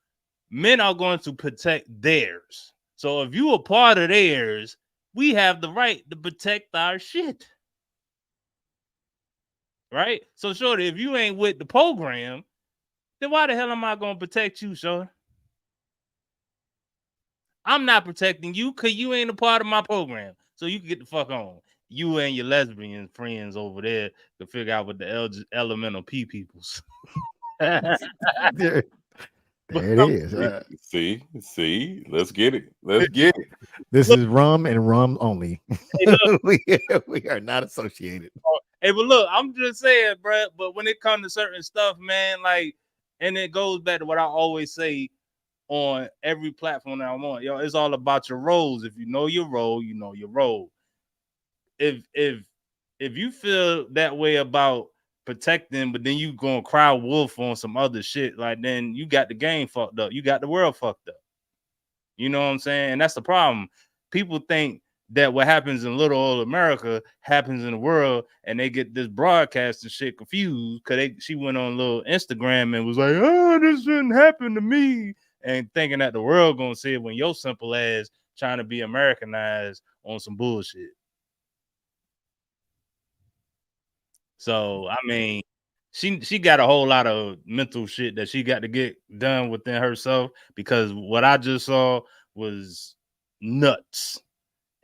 men are going to protect theirs. So if you are part of theirs, we have the right to protect our shit. Right? So shorty, if you ain't with the program, then why the hell am I gonna protect you, shorty? I'm not protecting you because you ain't a part of my program. So you can get the fuck on. You and your lesbian friends over there to figure out what the elemental P peoples. There it is. See, let's get it. Let's get it. This is rum and rum only. Hey, we are not associated. Hey, but look, I'm just saying, bro. But when it comes to certain stuff, man, like, and it goes back to what I always say on every platform that I'm on, yo, it's all about your roles. If you know your role, you know your role. If you feel that way about protecting, but then you gonna cry wolf on some other shit, like then you got the game fucked up. You got the world fucked up. You know what I'm saying? And that's the problem. People think that what happens in little old America happens in the world, and they get this broadcasting shit confused because she went on a little Instagram and was like, oh, this shouldn't happen to me, and thinking that the world gonna see it when your simple ass trying to be Americanized on some bullshit. So I mean, she got a whole lot of mental shit that she got to get done within herself, because what I just saw was nuts.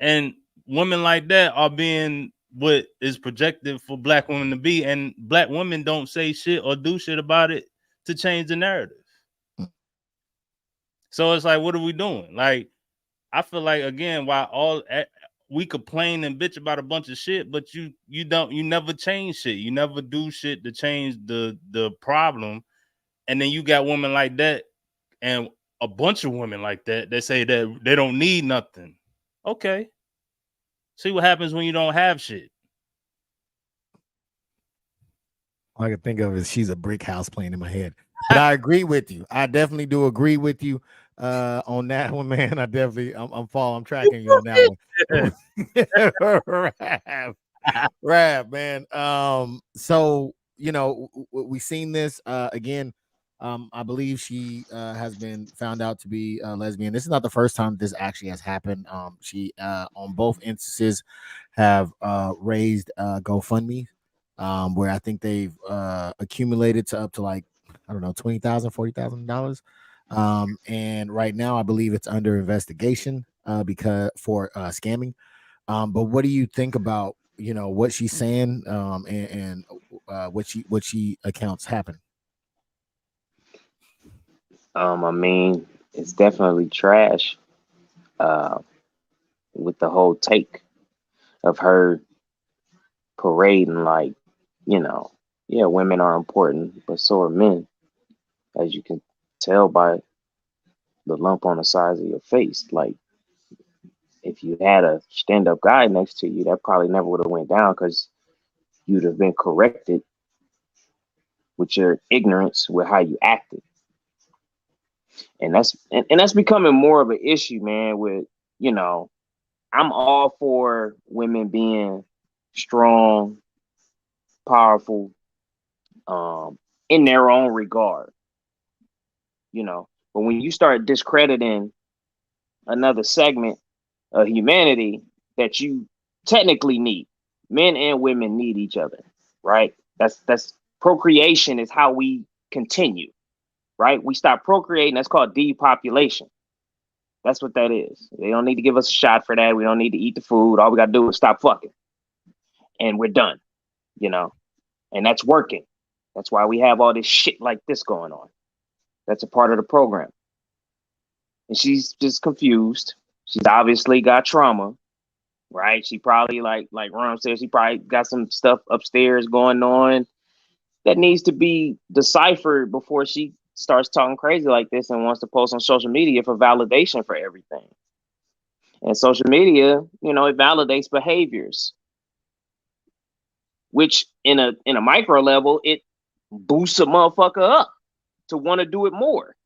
And women like that are being what is projected for black women to be, and black women don't say shit or do shit about it to change the narrative. So it's like, what are we doing? Like, I feel like, again, while we complain and bitch about a bunch of shit, but you never change shit. You never do shit to change the problem. And then you got women like that and a bunch of women like that that say that they don't need nothing. Okay. See what happens when you don't have shit. All I can think of is she's a brick house playing in my head. But I agree with you. I definitely do agree with you on that one, man. I'm tracking you on that one. Rap, man. So we've seen this again. I believe she has been found out to be lesbian. This is not the first time this actually has happened. She on both instances have raised GoFundMe, where I think they've accumulated to up to like, I don't know, $20,000, $40,000. And right now I believe it's under investigation because for scamming. But what do you think about what she's saying and what she accounts happen? I mean, it's definitely trash. With the whole take of her parading, like, yeah, women are important, but so are men, as you can tell by the lump on the size of your face. Like, if you had a stand-up guy next to you, that probably never would have went down because you'd have been corrected with your ignorance with how you acted. And that's becoming more of an issue, man, with, you know, I'm all for women being strong, powerful, in their own regard, you know. But when you start discrediting another segment of humanity that you technically need, men and women need each other, right? That's procreation is how we continue, right? We stop procreating. That's called depopulation. That's what that is. They don't need to give us a shot for that. We don't need to eat the food. All we got to do is stop fucking. And we're done, you know? And that's working. That's why we have all this shit like this going on. That's a part of the program. And she's just confused. She's obviously got trauma, right? She probably, like Ron said, she probably got some stuff upstairs going on that needs to be deciphered before she starts talking crazy like this and wants to post on social media for validation for everything. And social media, you know, it validates behaviors, which in a micro level, it boosts a motherfucker up to want to do it more.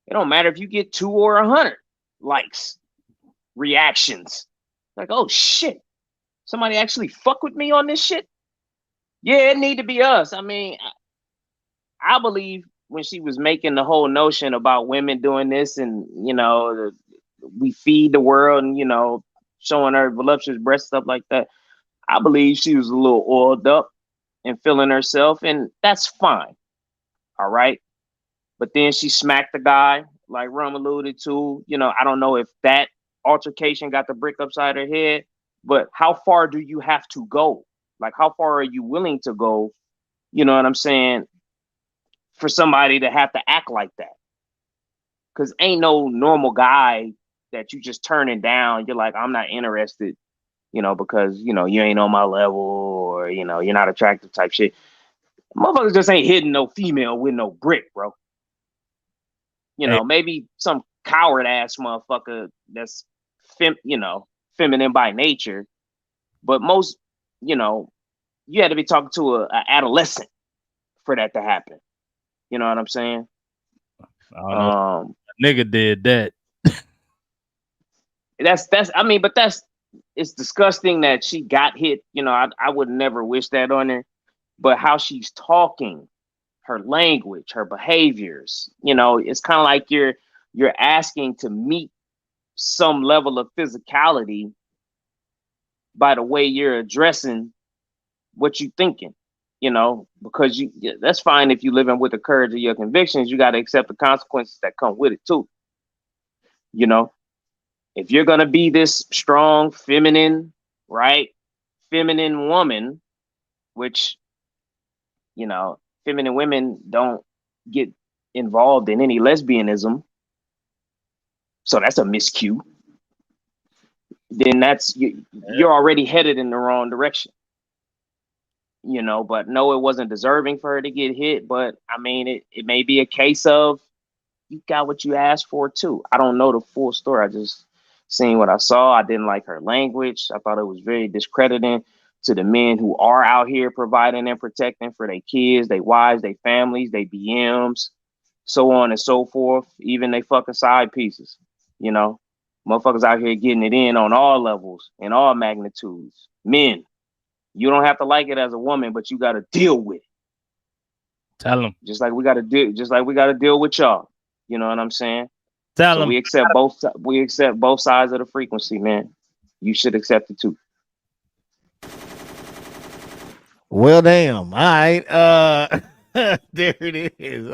It don't matter if you get 2 or 100 likes, reactions. Like, oh shit, somebody actually fuck with me on this shit. Yeah, it need to be us. I mean, I believe when she was making the whole notion about women doing this and, you know, we feed the world and, you know, showing her voluptuous breast, stuff like that, I believe she was a little oiled up and feeling herself, and that's fine. All right. But then she smacked the guy, like Rum alluded to. You know, I don't know if that altercation got the brick upside her head, but how far do you have to go? Like, how far are you willing to go? You know what I'm saying? For somebody to have to act like that. Because ain't no normal guy that you just turning down. You're like, I'm not interested, you know, because, you know, you ain't on my level or, you know, you're not attractive type shit. Motherfuckers just ain't hitting no female with no brick, bro. You know, maybe some coward ass motherfucker that's, feminine by nature. But most, you know, you had to be talking to a adolescent for that to happen. You know what I'm saying? I don't know. Nigga did that. It's disgusting that she got hit. You know, I would never wish that on her. But how she's talking, her language, her behaviors, you know, it's kind of like you're asking to meet some level of physicality by the way you're addressing what you're thinking, you know, because that's fine if you're living with the courage of your convictions. You got to accept the consequences that come with it too. You know, if you're going to be this strong, feminine, right? Feminine woman, which, you know, feminine women don't get involved in any lesbianism. So that's a miscue. Then you're already headed in the wrong direction. You know, but no, it wasn't deserving for her to get hit. But I mean, it may be a case of you got what you asked for too. I don't know the full story. I just seen what I saw. I didn't like her language. I thought it was very discrediting to the men who are out here providing and protecting for their kids, their wives, their families, their BMs, so on and so forth, even they fucking side pieces. You know, motherfuckers out here getting it in on all levels, in all magnitudes. Men, you don't have to like it as a woman, but you got to deal with it. Tell them. Just like we got to deal with y'all. You know what I'm saying? Tell them. We accept both sides of the frequency, man. You should accept it too. Well, damn. All right. There it is.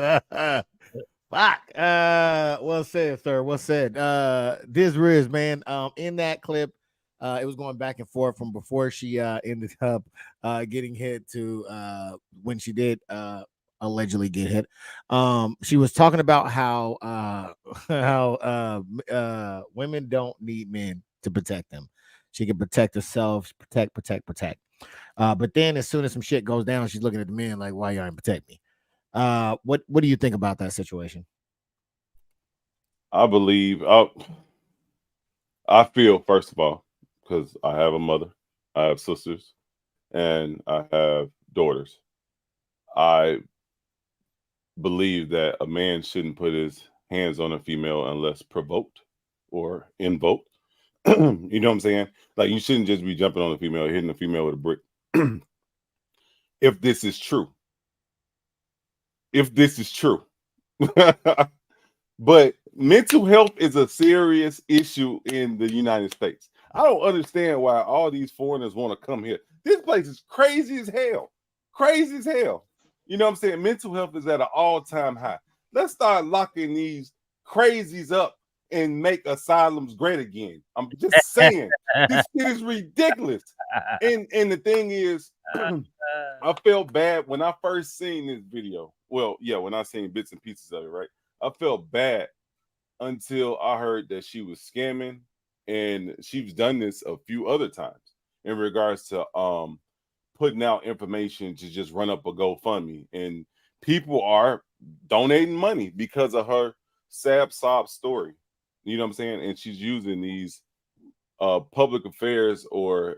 Fuck. Well said, sir. Well said. DisRiz, man. In that clip, it was going back and forth from before she ended up getting hit to when she did allegedly get hit. She was talking about how women don't need men to protect them. She can protect herself, protect. But then as soon as some shit goes down, she's looking at the men like, why y'all ain't protect me? What do you think about that situation? I believe I feel, first of all, because I have a mother, I have sisters, and I have daughters. I believe that a man shouldn't put his hands on a female unless provoked or invoked. You know what I'm saying? Like, you shouldn't just be jumping on a female, hitting a female with a brick. If this is true. If this is true. But mental health is a serious issue in the United States. I don't understand why all these foreigners want to come here. This place is crazy as hell. Crazy as hell. You know what I'm saying? Mental health is at an all-time high. Let's start locking these crazies up and make asylums great again. I'm just saying, this shit is ridiculous. And the thing is, I felt bad when I first seen this video. Well, yeah, when I seen bits and pieces of it, right? I felt bad until I heard that she was scamming, and she's done this a few other times in regards to putting out information to just run up a GoFundMe, and people are donating money because of her sad sob story. You know what I'm saying? And she's using these public affairs or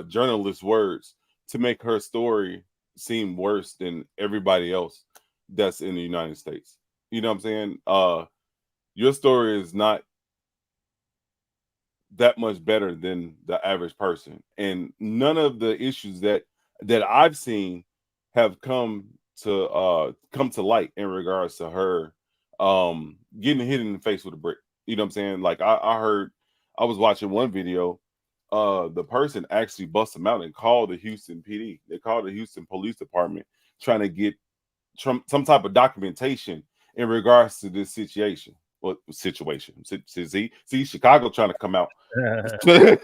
journalist words to make her story seem worse than everybody else that's in the United States. You know what I'm saying? Your story is not that much better than the average person, and none of the issues that I've seen have come to light in regards to her getting hit in the face with a brick. You know what I'm saying? Like, I was watching one video. The person actually busted them out and called the Houston PD. They called the Houston Police Department trying to get some type of documentation in regards to this situation. Well, situation. See, Chicago trying to come out. You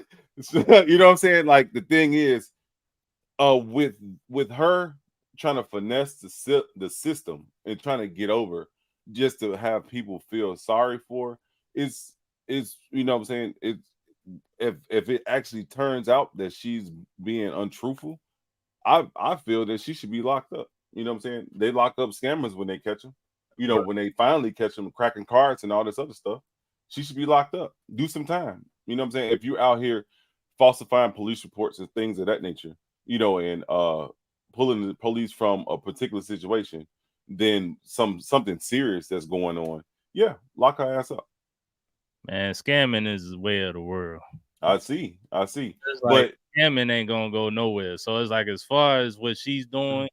know what I'm saying? Like, the thing is, with her trying to finesse the system and trying to get over just to have people feel sorry for, is you know what I'm saying? It's if it actually turns out that she's being untruthful, I feel that she should be locked up. You know what I'm saying? They lock up scammers when they catch them. You know, when they finally catch them cracking cards and all this other stuff, she should be locked up. Do some time. You know what I'm saying? If you're out here falsifying police reports and things of that nature, you know, and pulling the police from a particular situation, then something serious that's going on, yeah, lock her ass up. Man, scamming is the way of the world. I see. It's like, but scamming ain't gonna go nowhere. So it's like, as far as what she's doing,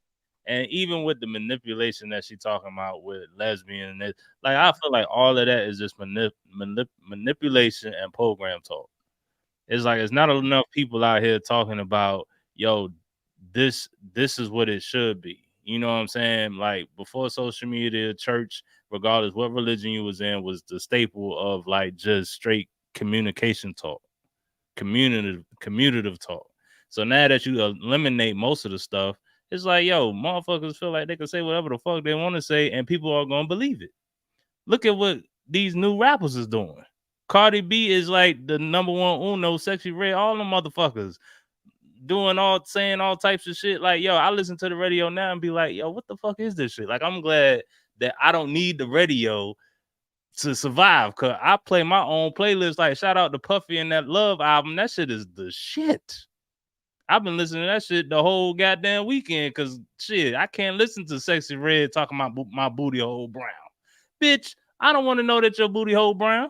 and even with the manipulation that she's talking about with lesbian, like, I feel like all of that is just manipulation and program talk. It's like, it's not enough people out here talking about, yo, this is what it should be. You know what I'm saying? Like, before social media, church, regardless what religion you was in, was the staple of, like, just straight communication talk, commutative talk. So now that you eliminate most of the stuff, it's like, yo, motherfuckers feel like they can say whatever the fuck they want to say, and people are gonna believe it. Look at what these new rappers is doing. Cardi B is like the number one Uno, Sexy Red, all them motherfuckers saying all types of shit. Like, yo, I listen to the radio now and be like, yo, what the fuck is this shit? Like, I'm glad that I don't need the radio to survive, because I play my own playlist. Like, shout out to Puffy and that Love album. That shit is the shit. I've been listening to that shit the whole goddamn weekend, because shit, I can't listen to Sexy Red talking about my booty hole brown. Bitch, I don't want to know that your booty hole brown.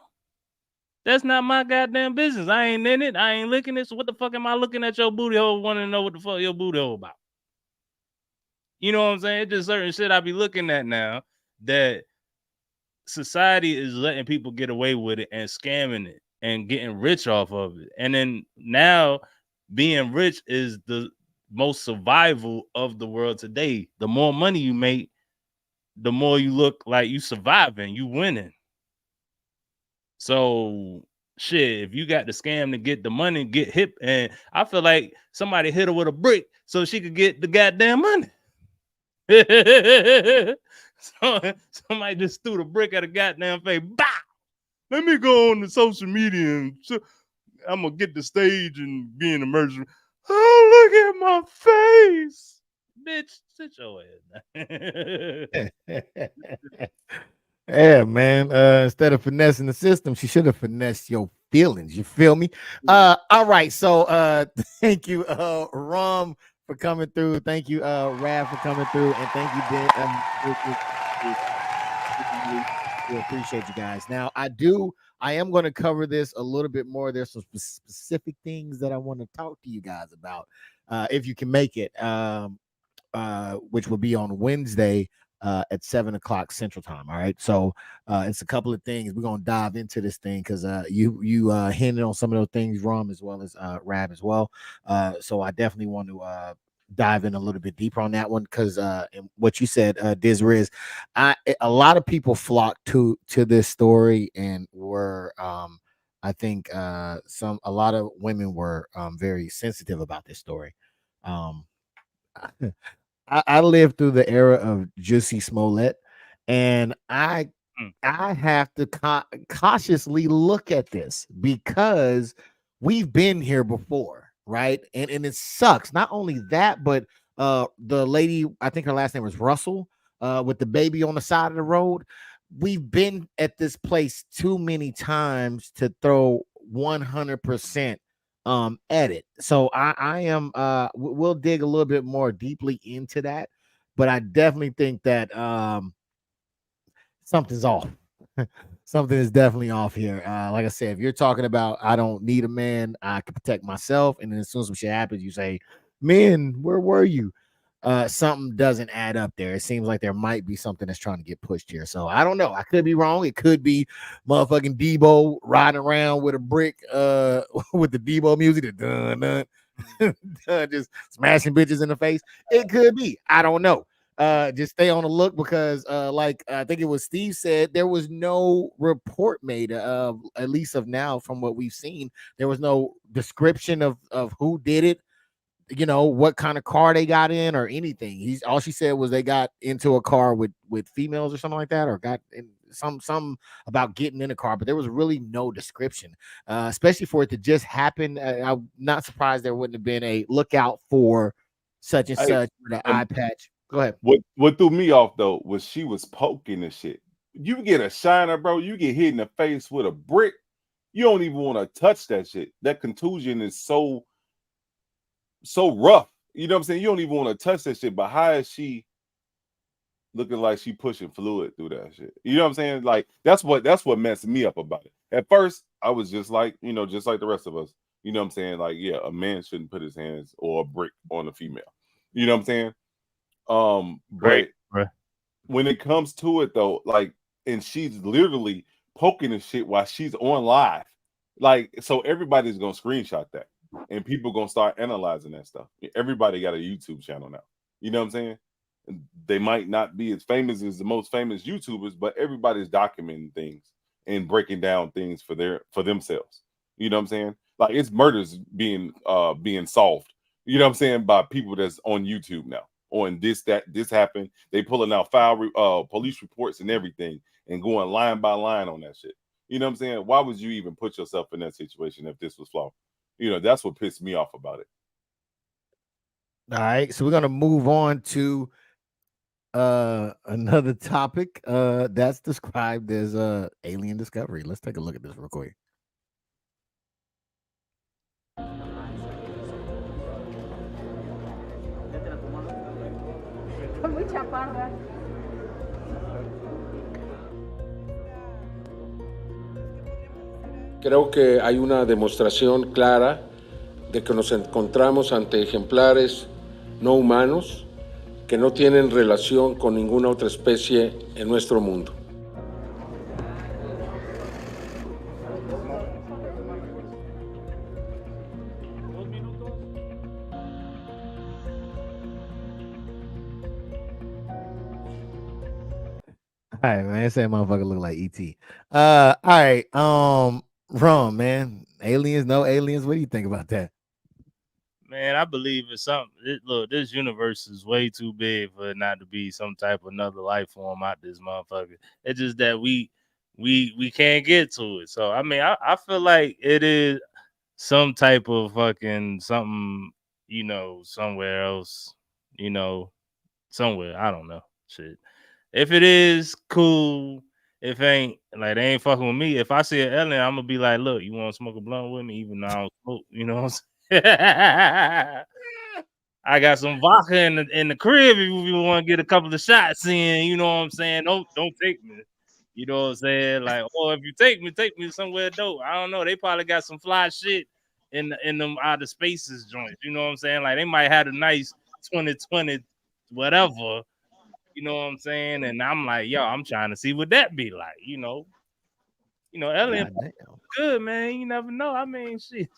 That's not my goddamn business. I ain't in it. I ain't licking it. So what the fuck am I looking at your booty hole wanting to know what the fuck your booty hole about? You know what I'm saying? It's just certain shit I be looking at now that society is letting people get away with it and scamming it and getting rich off of it. And then now being rich is the most survival of the world today. The more money you make, the more you look like you surviving, you winning. So shit, if you got the scam to get the money, get hip, and I feel like somebody hit her with a brick so she could get the goddamn money. So somebody just threw the brick at a goddamn face. Bah! Let me go on the social media and I'm gonna get the stage and be in the emergency. Oh, look at my face, bitch! Sit your ass. Yeah, man. Instead of finessing the system, she should have finessed your feelings. You feel me? All right. So thank you, Rom, for coming through. Thank you, Rav, for coming through, and thank you, Ben. We appreciate you guys. Now, I am going to cover this a little bit more. There's some specific things that I want to talk to you guys about, if you can make it, which will be on Wednesday at 7:00 Central Time. All right, so it's a couple of things. We're gonna dive into this thing because you hinted on some of those things, Rom, as well as Rab as well. So I definitely want to dive in a little bit deeper on that one because what you said, DisRiz, a lot of people flocked to this story and were I think a lot of women were very sensitive about this story. I lived through the era of Jussie Smollett, and I have to cautiously look at this because we've been here before, right? And it sucks. Not only that, but the lady, I think her last name was Russell, with the baby on the side of the road. We've been at this place too many times to throw 100% edit. So I am we'll dig a little bit more deeply into that, but I definitely think that something's off. Something is definitely off here. Like I said, if you're talking about I don't need a man, I can protect myself, and then as soon as some shit happens, you say, "Men, where were you?" Something doesn't add up there. It seems like there might be something that's trying to get pushed here. So I don't know. I could be wrong. It could be motherfucking Debo riding around with a brick, with the Debo music, the dun dun, just smashing bitches in the face. It could be. I don't know. Just stay on the look because, like I think it was Steve said, there was no report made of, at least of now, from what we've seen. There was no description of who did it, what kind of car they got in or anything. All she said was they got into a car with females or something like that, or got in some about getting in a car, but there was really no description, especially for it to just happen. I'm not surprised there wouldn't have been a lookout for such and such with an eye patch. Go ahead. What threw me off though was she was poking the shit. You get a shiner, bro. You get hit in the face with a brick. You don't even want to touch that shit. That contusion is so rough. You know what I'm saying? You don't even want to touch that shit. But how is she looking like she pushing fluid through that shit? You know what I'm saying? Like that's what messed me up about it. At first, I was just like, just like the rest of us. You know what I'm saying? Like, yeah, a man shouldn't put his hands or a brick on a female. You know what I'm saying? But when it comes to it though, like, and she's literally poking the shit while she's on live, like, so everybody's gonna screenshot that, and people gonna start analyzing that stuff. Everybody got a YouTube channel now. You know what I'm saying? They might not be as famous as the most famous YouTubers, but everybody's documenting things and breaking down things for themselves. You know what I'm saying? Like, it's murders being solved. You know what I'm saying? By people that's on YouTube now. On this happened. They pulling out police reports and everything and going line by line on that shit. You know what I'm saying? Why would you even put yourself in that situation if this was flawed? That's what pissed me off about it. All right, so we're gonna move on to another topic that's described as alien discovery. Let's take a look at this real quick. Creo que hay una demostración clara de que nos encontramos ante ejemplares no humanos que no tienen relación con ninguna otra especie en nuestro mundo. All right, man. Say motherfucker look like ET. All right. Wrong, man. Aliens, no aliens. What do you think about that? Man, I believe it's something. Look, this universe is way too big for it not to be some type of another life form out this motherfucker. It's just that we can't get to it. So I mean, I feel like it is some type of fucking something, somewhere else, somewhere. I don't know. Shit. If it is, cool. if ain't like they ain't fucking with me. If I see an alien, I'm gonna be like, look, you want to smoke a blunt with me? Even though I don't smoke, you know what I'm saying? I got some vodka in the crib if you want to get a couple of shots in, you know what I'm saying? Don't take me. You know what I'm saying? Like, oh, if you take me somewhere dope. I don't know. They probably got some fly shit in them outer spaces joints. You know what I'm saying? Like they might have a nice 2020 whatever. You know what I'm saying? And I'm like, yo, I'm trying to see what that be like. You know, alien good, man. You never know. I mean, shit.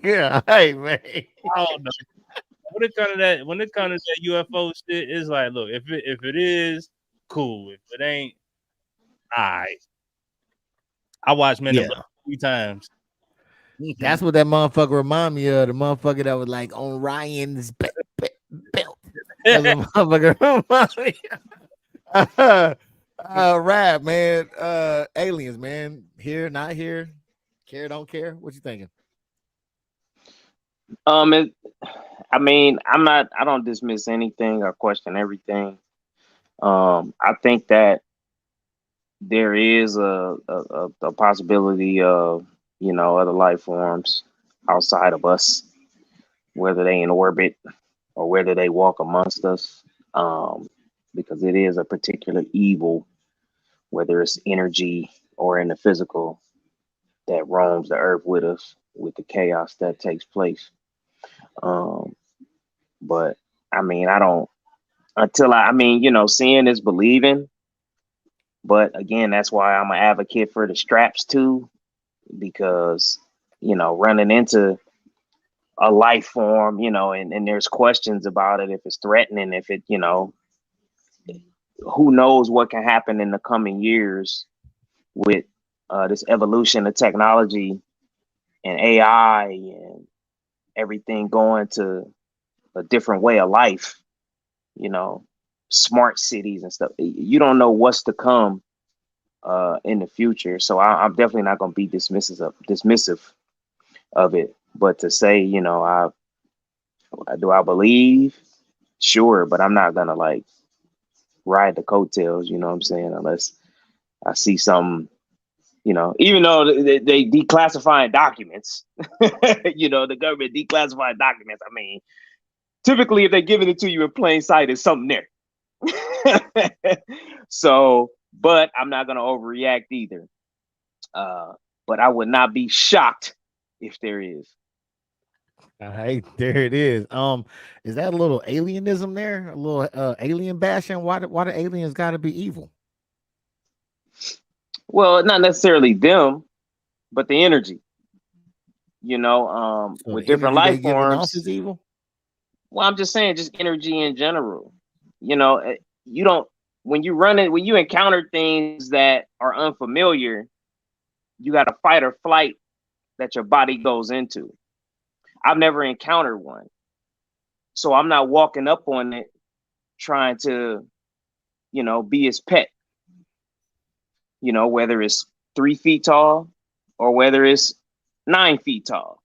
Yeah, hey man. I don't know. When it comes to that UFO shit, it's like, look, if it is, cool. If it ain't, all right. I watched Men in Black 3 times. That's what that motherfucker remind me of. The motherfucker that was like on Ryan's belt. That's what motherfucker remind me. Rap, man. Aliens, man. Here, not here. Care, don't care. What you thinking? I mean, I don't dismiss anything or question everything. I think that there is a possibility of, other life forms outside of us, whether they in orbit or whether they walk amongst us, because it is a particular evil, whether it's energy or in the physical, that roams the earth with us, with the chaos that takes place. But I mean, seeing is believing. But again, that's why I'm an advocate for the straps too, because, running into a life form, and there's questions about it, if it's threatening, if it, who knows what can happen in the coming years with this evolution of technology and AI and everything going to a different way of life, smart cities and stuff. You don't know what's to come in the future. So I'm definitely not going to be dismissive of it. But to say, do I believe? Sure, but I'm not going to like ride the coattails, you know what I'm saying? Unless I see some, even though they declassifying documents, the government declassifying documents. I mean, typically if they're giving it to you in plain sight, there's something there. So, but I'm not going to overreact either. But I would not be shocked if there is. All right, there it is. Is that a little alienism there? A little alien bashing? Why the aliens got to be evil? Well, not necessarily them, but the energy. So with different life forms is evil. Well, I'm just saying, just energy in general. You don't when you encounter things that are unfamiliar, you got a fight or flight that your body goes into. I've never encountered one, so I'm not walking up on it trying to, be his pet. Whether it's 3 feet tall or whether it's 9 feet tall.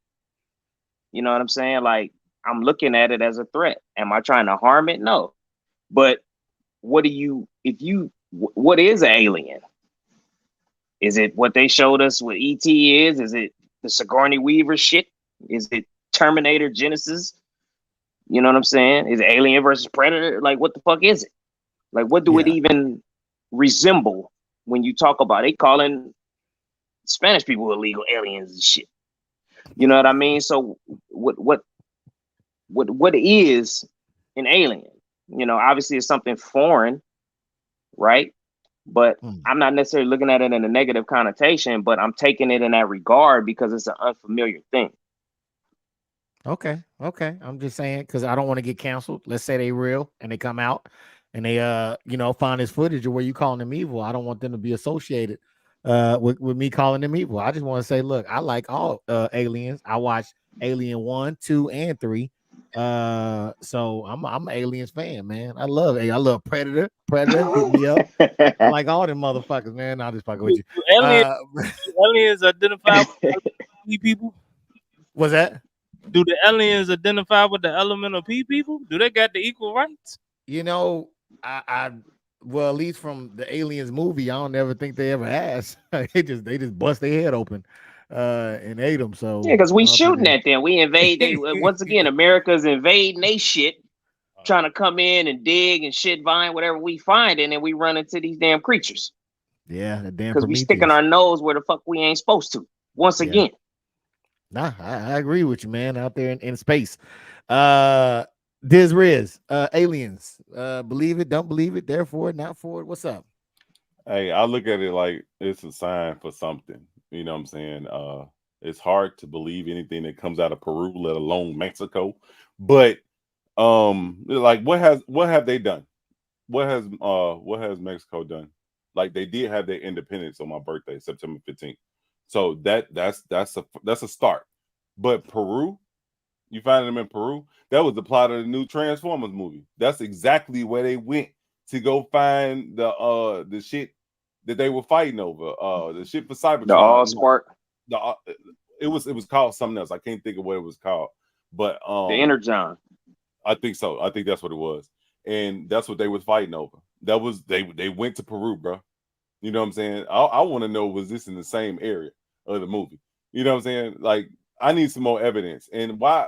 You know what I'm saying? Like, I'm looking at it as a threat. Am I trying to harm it? No. But what is an alien? Is it what they showed us what ET is? Is it the Sigourney Weaver shit? Is it Terminator Genesis? You know what I'm saying? Is it Alien versus Predator? Like, what the fuck is it? Like, what do it even resemble when you talk about it? They calling Spanish people illegal aliens and shit. You know what I mean? So what is an alien? Obviously it's something foreign, right? But I'm not necessarily looking at it in a negative connotation, but I'm taking it in that regard because it's an unfamiliar thing. Okay. I'm just saying because I don't want to get canceled. Let's say they real and they come out and they find this footage of where you calling them evil. I don't want them to be associated with me calling them evil. I just want to say, look, I like all aliens. I watched Alien 1, 2, and 3. So I'm an Aliens fan, man. I love Predator. Hit me up. I like all them motherfuckers, man. I'll just fuck with you. Aliens identify with P people? What's that? Do the aliens identify with the elemental P people? Do they got the equal rights? I Well, at least from the Aliens movie, I don't ever think they ever asked. they just bust their head open and ate them. So Yeah, because we I don't think shooting at them. We invade. They once again, America's invading they shit, trying to come in and dig and shit, vine whatever we find, and then we run into these damn creatures yeah, the damn because we sticking Prometheus. our nose where the fuck we ain't supposed to. Once Yeah. again, Nah, I agree with you, man. Out there in space, DisRiz, aliens. Believe it, don't believe it. Therefore, not for it. What's up? Hey, I look at it like it's a sign for something. You know what I'm saying? It's hard to believe anything that comes out of Peru, let alone Mexico. But like what have they done? What has Mexico done? Like they did have their independence on my birthday, September 15th. So that's a start. But Peru, you find them in Peru, that was the plot of the new Transformers movie. That's exactly where they went to go find the shit that they were fighting over. The shit for Cybertron. the all spark, It was called something else. I can't think of what it was called. But the Energon. I think so. I think that's what it was. And that's what they was fighting over. That was they went to Peru, bro. You know what I'm saying? I want to know, was this in the same area of the movie? You know what I'm saying? Like, I need some more evidence. And why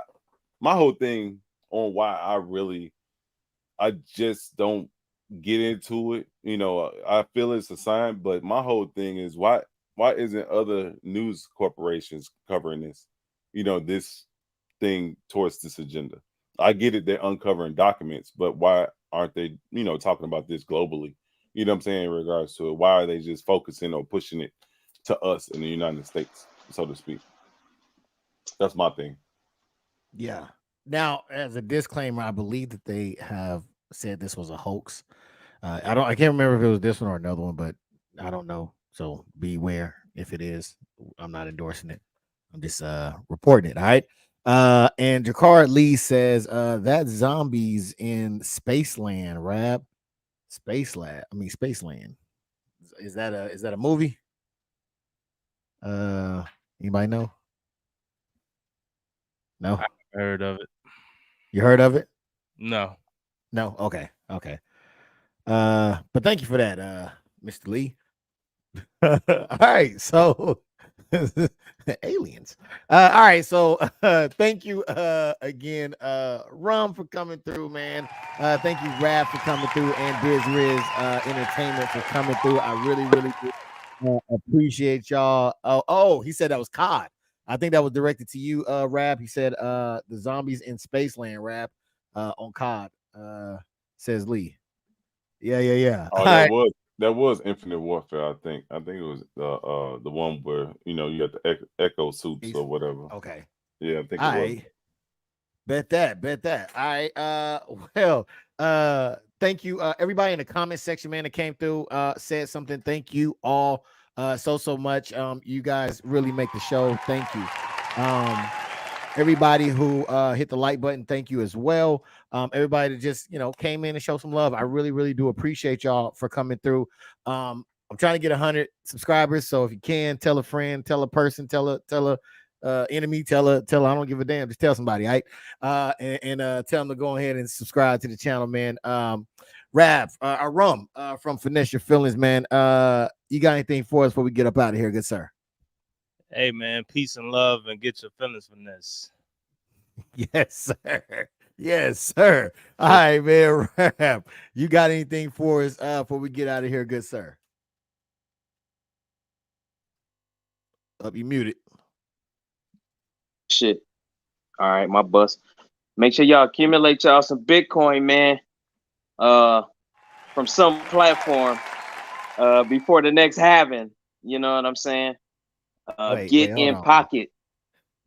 my whole thing on why I just don't get into it. You know, I feel it's a sign, but my whole thing is why isn't other news corporations covering this? You know, this thing towards this agenda. I get it, they're uncovering documents, but why aren't they, you know, talking about this globally? You know what I'm saying, in regards to it? Why are they just focusing or pushing it to us in the United States, so to speak? That's my thing. Yeah. Now, as a disclaimer, I believe that they have said this was a hoax. I can't remember if it was this one or another one, but I don't know. So beware if it is. I'm not endorsing it. I'm just reporting it. All right. And Jakar Lee says that zombies in Spaceland, Rab. Spaceland. Is that a movie? Anybody know? No. I heard of it. You heard of it? No. No. Okay. But thank you for that, Mr. Lee. All right, so aliens. All right, so thank you again, Rum, for coming through, man. Thank you, Rap, for coming through, and DisRiz Entertainment for coming through. I really do appreciate y'all. Oh, he said that was COD. I think that was directed to you, Rap. He said the zombies in Spaceland, Rap, on COD. Says Lee. Yeah. Oh, that was Infinite Warfare. I think it was the one where, you know, you got the echo suits or whatever. Okay. Yeah, I think it was. Bet that. All right. Thank you, everybody in the comment section, man, that came through, said something. Thank you all so much. You guys really make the show. Thank you. Everybody who hit the like button, thank you as well. Everybody that just, you know, came in and showed some love, I really do appreciate y'all for coming through. I'm trying to get 100 subscribers, so if you can, tell a friend, tell a person, tell a enemy, tell I don't give a damn, just tell somebody, right? And tell them to go ahead and subscribe to the channel, man. Rav, Rum, from Finesse Your Feelings, man. You got anything for us before we get up out of here, good sir? Hey, man, peace and love, and get your feelings from this. Yes, sir. All right, man. Rap, you got anything for us before we get out of here, good sir? Up, you muted. Shit. All right, my bust. Make sure y'all accumulate y'all some Bitcoin, man. From some platform before the next halving. You know what I'm saying? Get in pocket.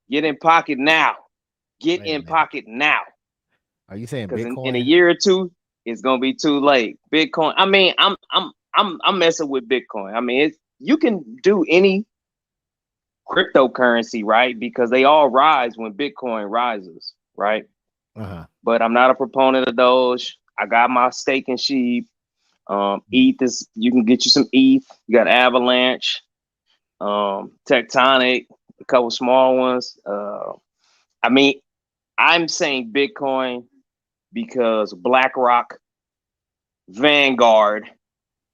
Get in pocket now. Get in pocket now. Are you saying because Bitcoin? in a year or two, it's gonna be too late. Bitcoin. I mean, I'm messing with Bitcoin. I mean, you can do any cryptocurrency, right? Because they all rise when Bitcoin rises, right? But I'm not a proponent of those. I got my stake in sheep. ETH is, you can get you some ETH. You got Avalanche, Tectonic, a couple small ones. I mean, I'm saying Bitcoin because BlackRock, Vanguard,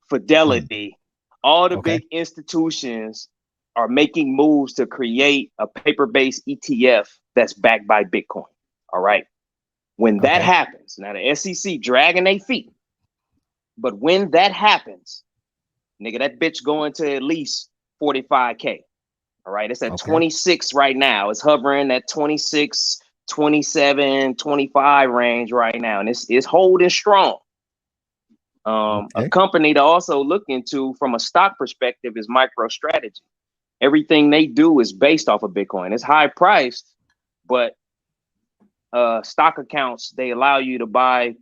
Fidelity, all the big institutions are making moves to create a paper-based ETF that's backed by Bitcoin. All right. When that happens, now the SEC dragging their feet, but when that happens, nigga, that bitch going to at least 45K. All right. It's at 26 right now. It's hovering at 26, 27, 25 range right now. And it's holding strong. A company to also look into from a stock perspective is MicroStrategy. Everything they do is based off of Bitcoin. It's high priced, but stock accounts, they allow you to buy,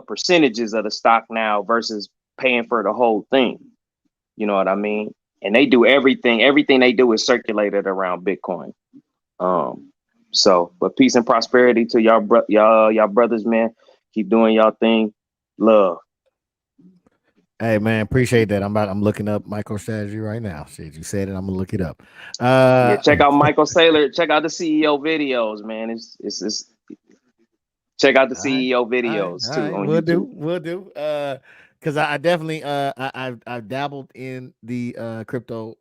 percentages of the stock now versus paying for the whole thing. You know what I mean? And they do everything they do is circulated around Bitcoin. But peace and prosperity to y'all brothers, man. Keep doing y'all thing. Love. Hey man, appreciate that. I'm looking up MicroStrategy right now. Shit, you said it. I'm gonna look it up. Check out Michael Saylor. Check out the CEO videos, man. It's check out the CEO videos too. On YouTube. We'll do. Because I definitely I've dabbled in the crypto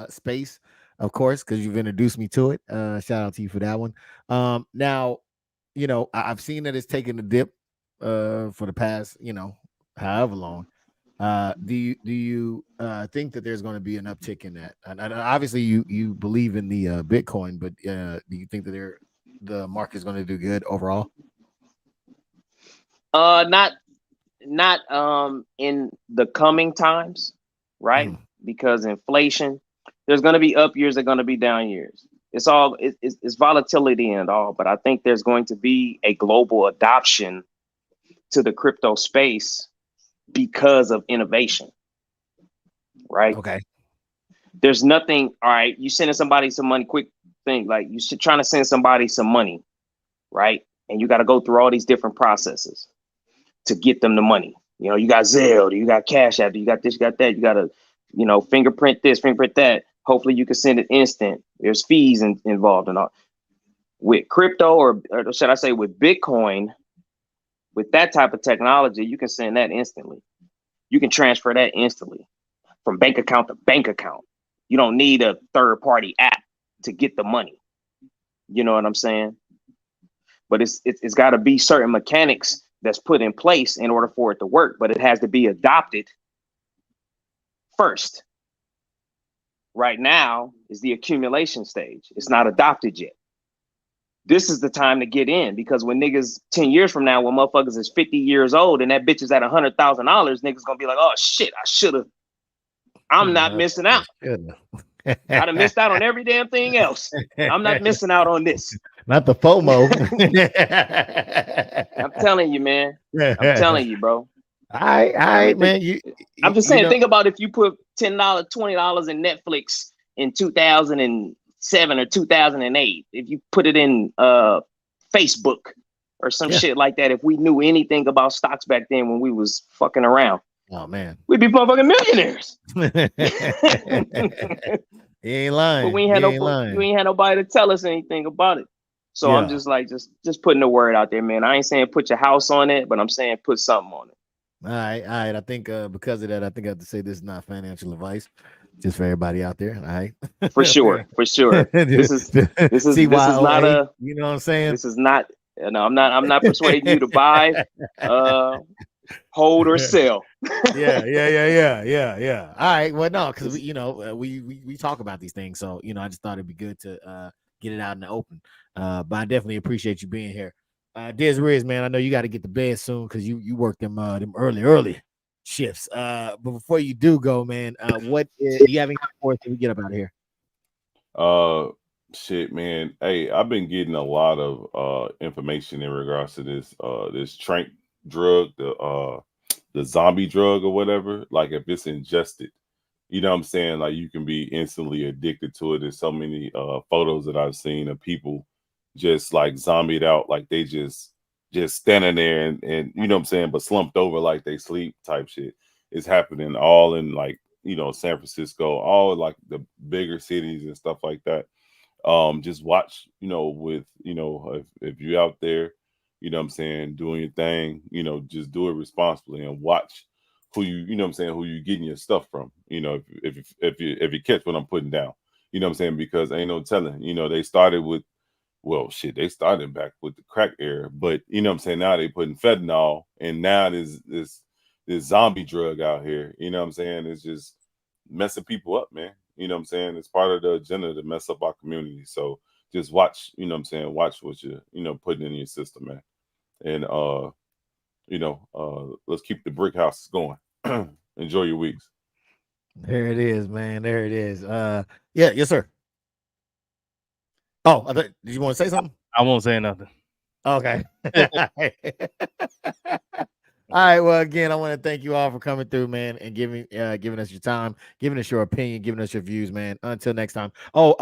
space, of course, because you've introduced me to it. Shout out to you for that one. Now, I've seen that it's taken a dip for the past, however long. Do you think that there's going to be an uptick in that? And obviously, you believe in the Bitcoin, but do you think that the market is going to do good overall? Not in the coming times, right? Because inflation, there's going to be up years, there's going to be down years. It's volatility and all, but I think there's going to be a global adoption to the crypto space because of innovation, right? Okay. There's nothing. All right, you sending somebody some money. Quick thing, like you trying to send somebody some money, right? And you got to go through all these different processes to get them the money. You got Zelle, you got Cash App, you got this, you got that. You got to, fingerprint this, fingerprint that. Hopefully, you can send it instant. There's fees involved and all. With crypto, or should I say, with Bitcoin. With that type of technology, you can send that instantly. You can transfer that instantly from bank account to bank account. You don't need a third-party app to get the money. You know what I'm saying? But it's got to be certain mechanics that's put in place in order for it to work, but it has to be adopted first. Right now is the accumulation stage. It's not adopted yet. This is the time to get in, because when niggas 10 years from now, when motherfuckers is 50 years old and that bitch is at $100,000, niggas gonna be like, oh shit, I should have. I'm not missing out. I'd have missed out on every damn thing else. I'm not missing out on this. Not the FOMO. I'm telling you, man. I'm telling you, bro. All right, man. I'm just saying, think about if you put $10, $20 in Netflix in 2007 or 2008, if you put it in Facebook or some shit like that, if we knew anything about stocks back then when we was fucking around, oh man, we'd be motherfucking millionaires. You ain't lying. But we ain't had nobody to tell us anything about it. So I'm just like, just putting the word out there, man. I ain't saying put your house on it, but I'm saying put something on it. All right. I think because of that, I think I have to say this is not financial advice, just for everybody out there. All right. For sure. This is not a, you know what I'm saying? This is not, no, I'm not persuading you to buy, hold or sell. Yeah. All right. Well, no, because we talk about these things, so I just thought it'd be good to get it out in the open. But I definitely appreciate you being here. DisRiz, man, I know you got to get to bed soon because you work them early shifts. But before you do go, man, do you have any more till we get up out of here? Shit, man. Hey, I've been getting a lot of information in regards to this trank drug, the zombie drug or whatever. Like if it's ingested, you know what I'm saying? Like you can be instantly addicted to it. There's so many photos that I've seen of people just like zombied out, like they just standing there and you know what I'm saying, but slumped over like they sleep type shit. It's happening all in like, San Francisco, all like the bigger cities and stuff like that. Just watch, with, if you're out there, you know what I'm saying, doing your thing, just do it responsibly and watch who you getting your stuff from. If you catch what I'm putting down, you know what I'm saying? Because ain't no telling. They started with, well, shit, they started back with the crack era, but you know what I'm saying? Now they putting fentanyl, and now this zombie drug out here. You know what I'm saying? It's just messing people up, man. You know what I'm saying? It's part of the agenda to mess up our community. So just watch, watch what you're, putting in your system, man. And let's keep the brick houses going. Enjoy your weeks. There it is, man. There it is. Yeah, yes, sir. Oh, did you want to say something? I won't say nothing. Okay. All right. Well, again, I want to thank you all for coming through, man, and giving us your time, giving us your opinion, giving us your views, man. Until next time. Oh,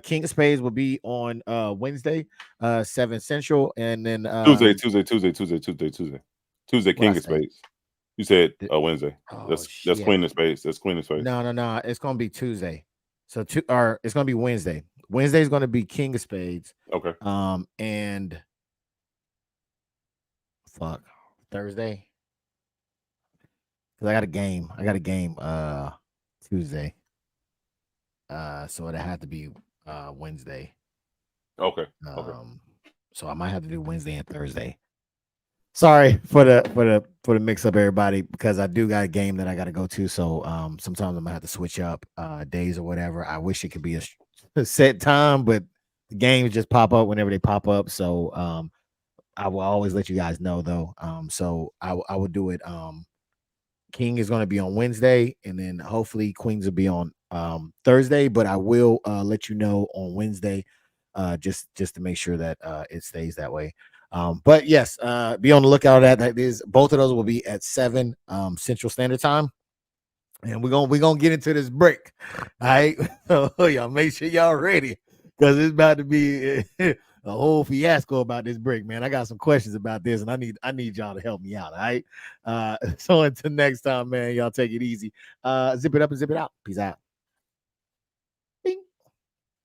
King of Spades will be on Wednesday, 7 Central, and then Tuesday. King of Spades. You said Wednesday. That's Queen of Spades. That's Queen of Spades. No. It's gonna be Tuesday. So it's gonna be Wednesday. Wednesday is gonna be King of Spades. Okay. And Thursday. Because I got a game Tuesday. So it had to be Wednesday. Okay. So I might have to do Wednesday and Thursday. Sorry for the mix up, everybody, because I do got a game that I got to go to. So sometimes I might have to switch up days or whatever. I wish it could be a set time, but the games just pop up whenever they pop up. So I will always let you guys know, though. So I will do it. King is going to be on Wednesday, and then hopefully Queens will be on Thursday. But I will let you know on Wednesday, just to make sure that it stays that way. But yes, be on the lookout. That is, both of those will be at 7 Central Standard Time, and we're gonna get into this break. All right, y'all make sure y'all ready, because it's about to be a whole fiasco about this break, man. I got some questions about this, and I need y'all to help me out. All right, so until next time, man, y'all take it easy. Zip it up and zip it out. Peace out.